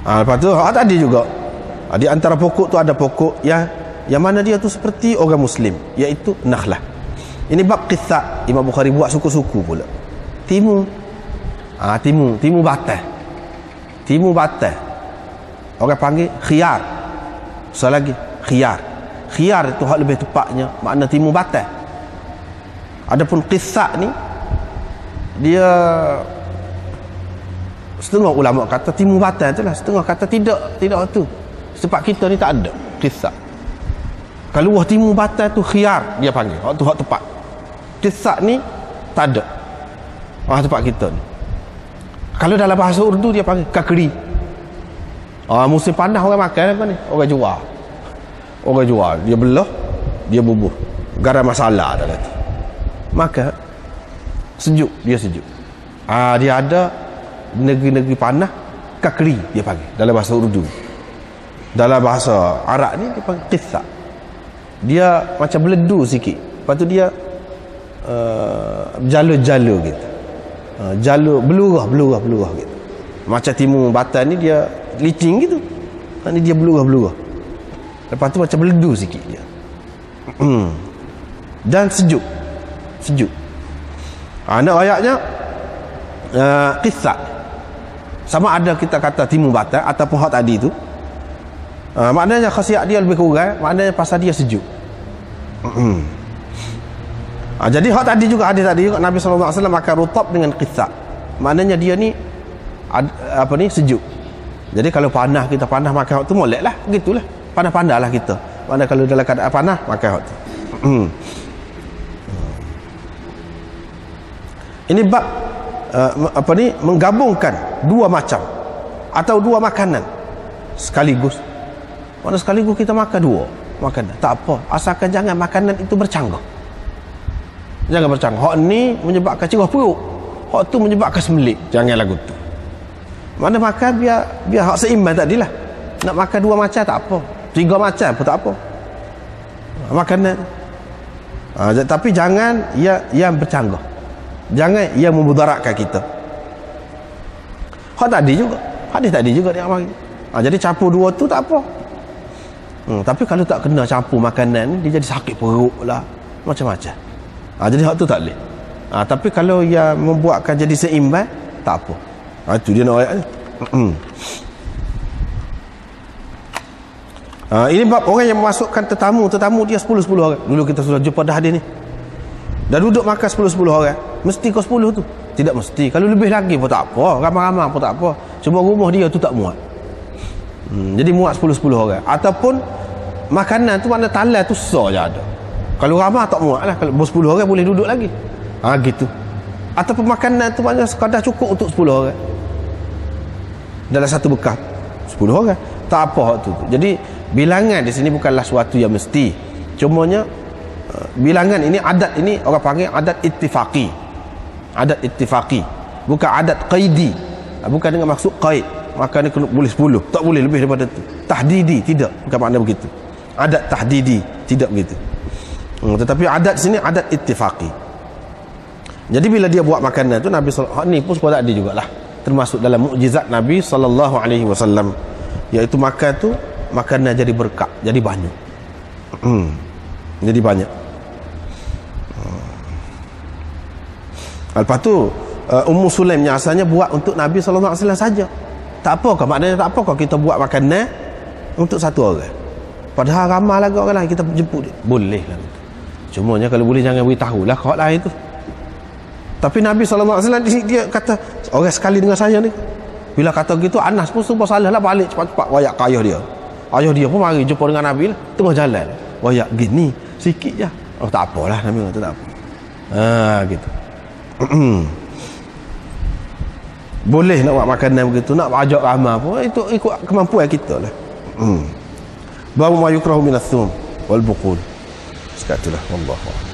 Lepas tu tadi juga di antara pokok tu ada pokok yang mana dia tu seperti orang Muslim, iaitu nakhlah. Ini bab qissa. Imam Bukhari buat suku-suku pula. Timu batal. Orang panggil khiyar. Lagi khiyar. Khiyar itu hak lebih tepatnya makna timu batal. Adapun qissa ni, dia setengah ulama kata timu batal itulah, setengah kata tidak tu. Sebab kita ni tak ada qissa. Kalau wah timu batal tu khiyar dia panggil, hak tu hak tepat. Qissa ni tak ada. Tempat kita ni. Kalau dalam bahasa Urdu dia panggil kakri. Musim panas orang makan apa ni? Orang jual. Dia belah, dia bubuh. Garam masalah dalam tu. Maka sejuk. Dia ada negeri-negeri panas, kakri dia panggil dalam bahasa Urdu. Dalam bahasa Arab ni dia panggil qissa. Dia macam beledu sikit. Lepas tu dia jala-jala gitu. Jala belurah gitu. Macam timu batal ni dia licin gitu. Ni dia belurah. Lepas tu macam beledu sikit dia. Dan sejuk. Nak ayatnya qissa. Sama ada kita kata timu batal ataupun hak tadi tu. Maknanya khasiat dia lebih kurang, maknanya pasal dia sejuk. Jadi hak tadi juga, hadis tadi juga Nabi SAW makan rutab dengan qissa. Maknanya dia ni sejuk. Jadi kalau panas, kita panas makan hak tu molek lah, gitulah. Panas-panas lah kita. Maknanya kalau dalam keadaan panas makan hak tu. Ini bab menggabungkan dua macam atau dua makanan sekaligus. Mana sekaligus kita makan dua makanan, tak apa, asalkan jangan makanan itu bercanggah. Jangan bercanggah. Hak ni menyebabkan cerah perut, hak tu menyebabkan sembelit. Jangan lagu tu. Mana makan biar hak seimbang tadilah. Nak makan dua macam tak apa, tiga macam pun tak apa makanan. Tapi jangan yang bercanggah, jangan yang memudaratkan kita. Hak tadi juga, hadis tadi juga dia bagi. Jadi campur dua tu tak apa. Tapi kalau tak kena campur makanan, dia jadi sakit perut lah, macam-macam. Jadi hak tu tak boleh. Tapi kalau ia membuatkan jadi seimbang, tak apa. Itu dia nak ayat ni. Ini bab orang yang memasukkan tetamu dia 10 orang. Dulu kita sudah jumpa dah hadis ni. Dah duduk makan 10 orang, mesti kau 10 tu. Tidak mesti. Kalau lebih lagi pun tak apa, ramai-ramai pun tak apa. Cuma rumah dia tu tak muat. Jadi muat 10 orang. Ataupun makanan tu mana talal tu sah je ada. Kalau ramai tak muat lah. Kalau 10 orang boleh duduk lagi. Gitu. Ataupun makanan tu mana sekadar cukup untuk 10 orang. Dalam satu bekas 10 orang. Tak apa tu. Jadi bilangan di sini bukanlah suatu yang mesti. Cumanya bilangan ini, adat ini orang panggil adat ittifaqi. Adat ittifaqi, bukan adat qaidi. Bukan dengan maksud qaid, maka ni boleh 10, tak boleh lebih daripada tu. Tahdidi, tidak, bukan makna begitu. Adat tahdidi, tidak begitu. Tetapi adat sini adat ittifaqi. Jadi bila dia buat makanan tu, Nabi sallallahu ni pun sepatutnya ada jugalah, termasuk dalam mukjizat Nabi sallallahu alaihi wasallam, iaitu makan tu makanan jadi berkat, jadi banyak. Jadi banyak. Lepas tu Ummu Sulaim yang asalnya buat untuk Nabi sallallahu alaihi wasallam saja. Tak apakah, maknanya tak apakah kita buat makanan untuk satu orang. Padahal ramai lagi orang lain kita jemput dia. Boleh lah. Cumanya kalau boleh jangan beritahu lah kau lain tu. Tapi Nabi sallallahu alaihi wasallam dia kata orang sekali dengan saya ni. Bila kata gitu Anas pun sumpah salah lah, balik cepat-cepat wayak ke ayah dia. Ayah dia pun mari jumpa dengan Nabi lah, tengah jalan. Wayak gini sikit je. Oh tak apalah, Nabi kata tak apa. Gitu. Boleh nak buat makanan begitu, nak ajak ramai pun itu ikut kemampuan kita lah. Baru ma yukrahu min ath-thum wal buqul. Sekatulah wallahu a'lam.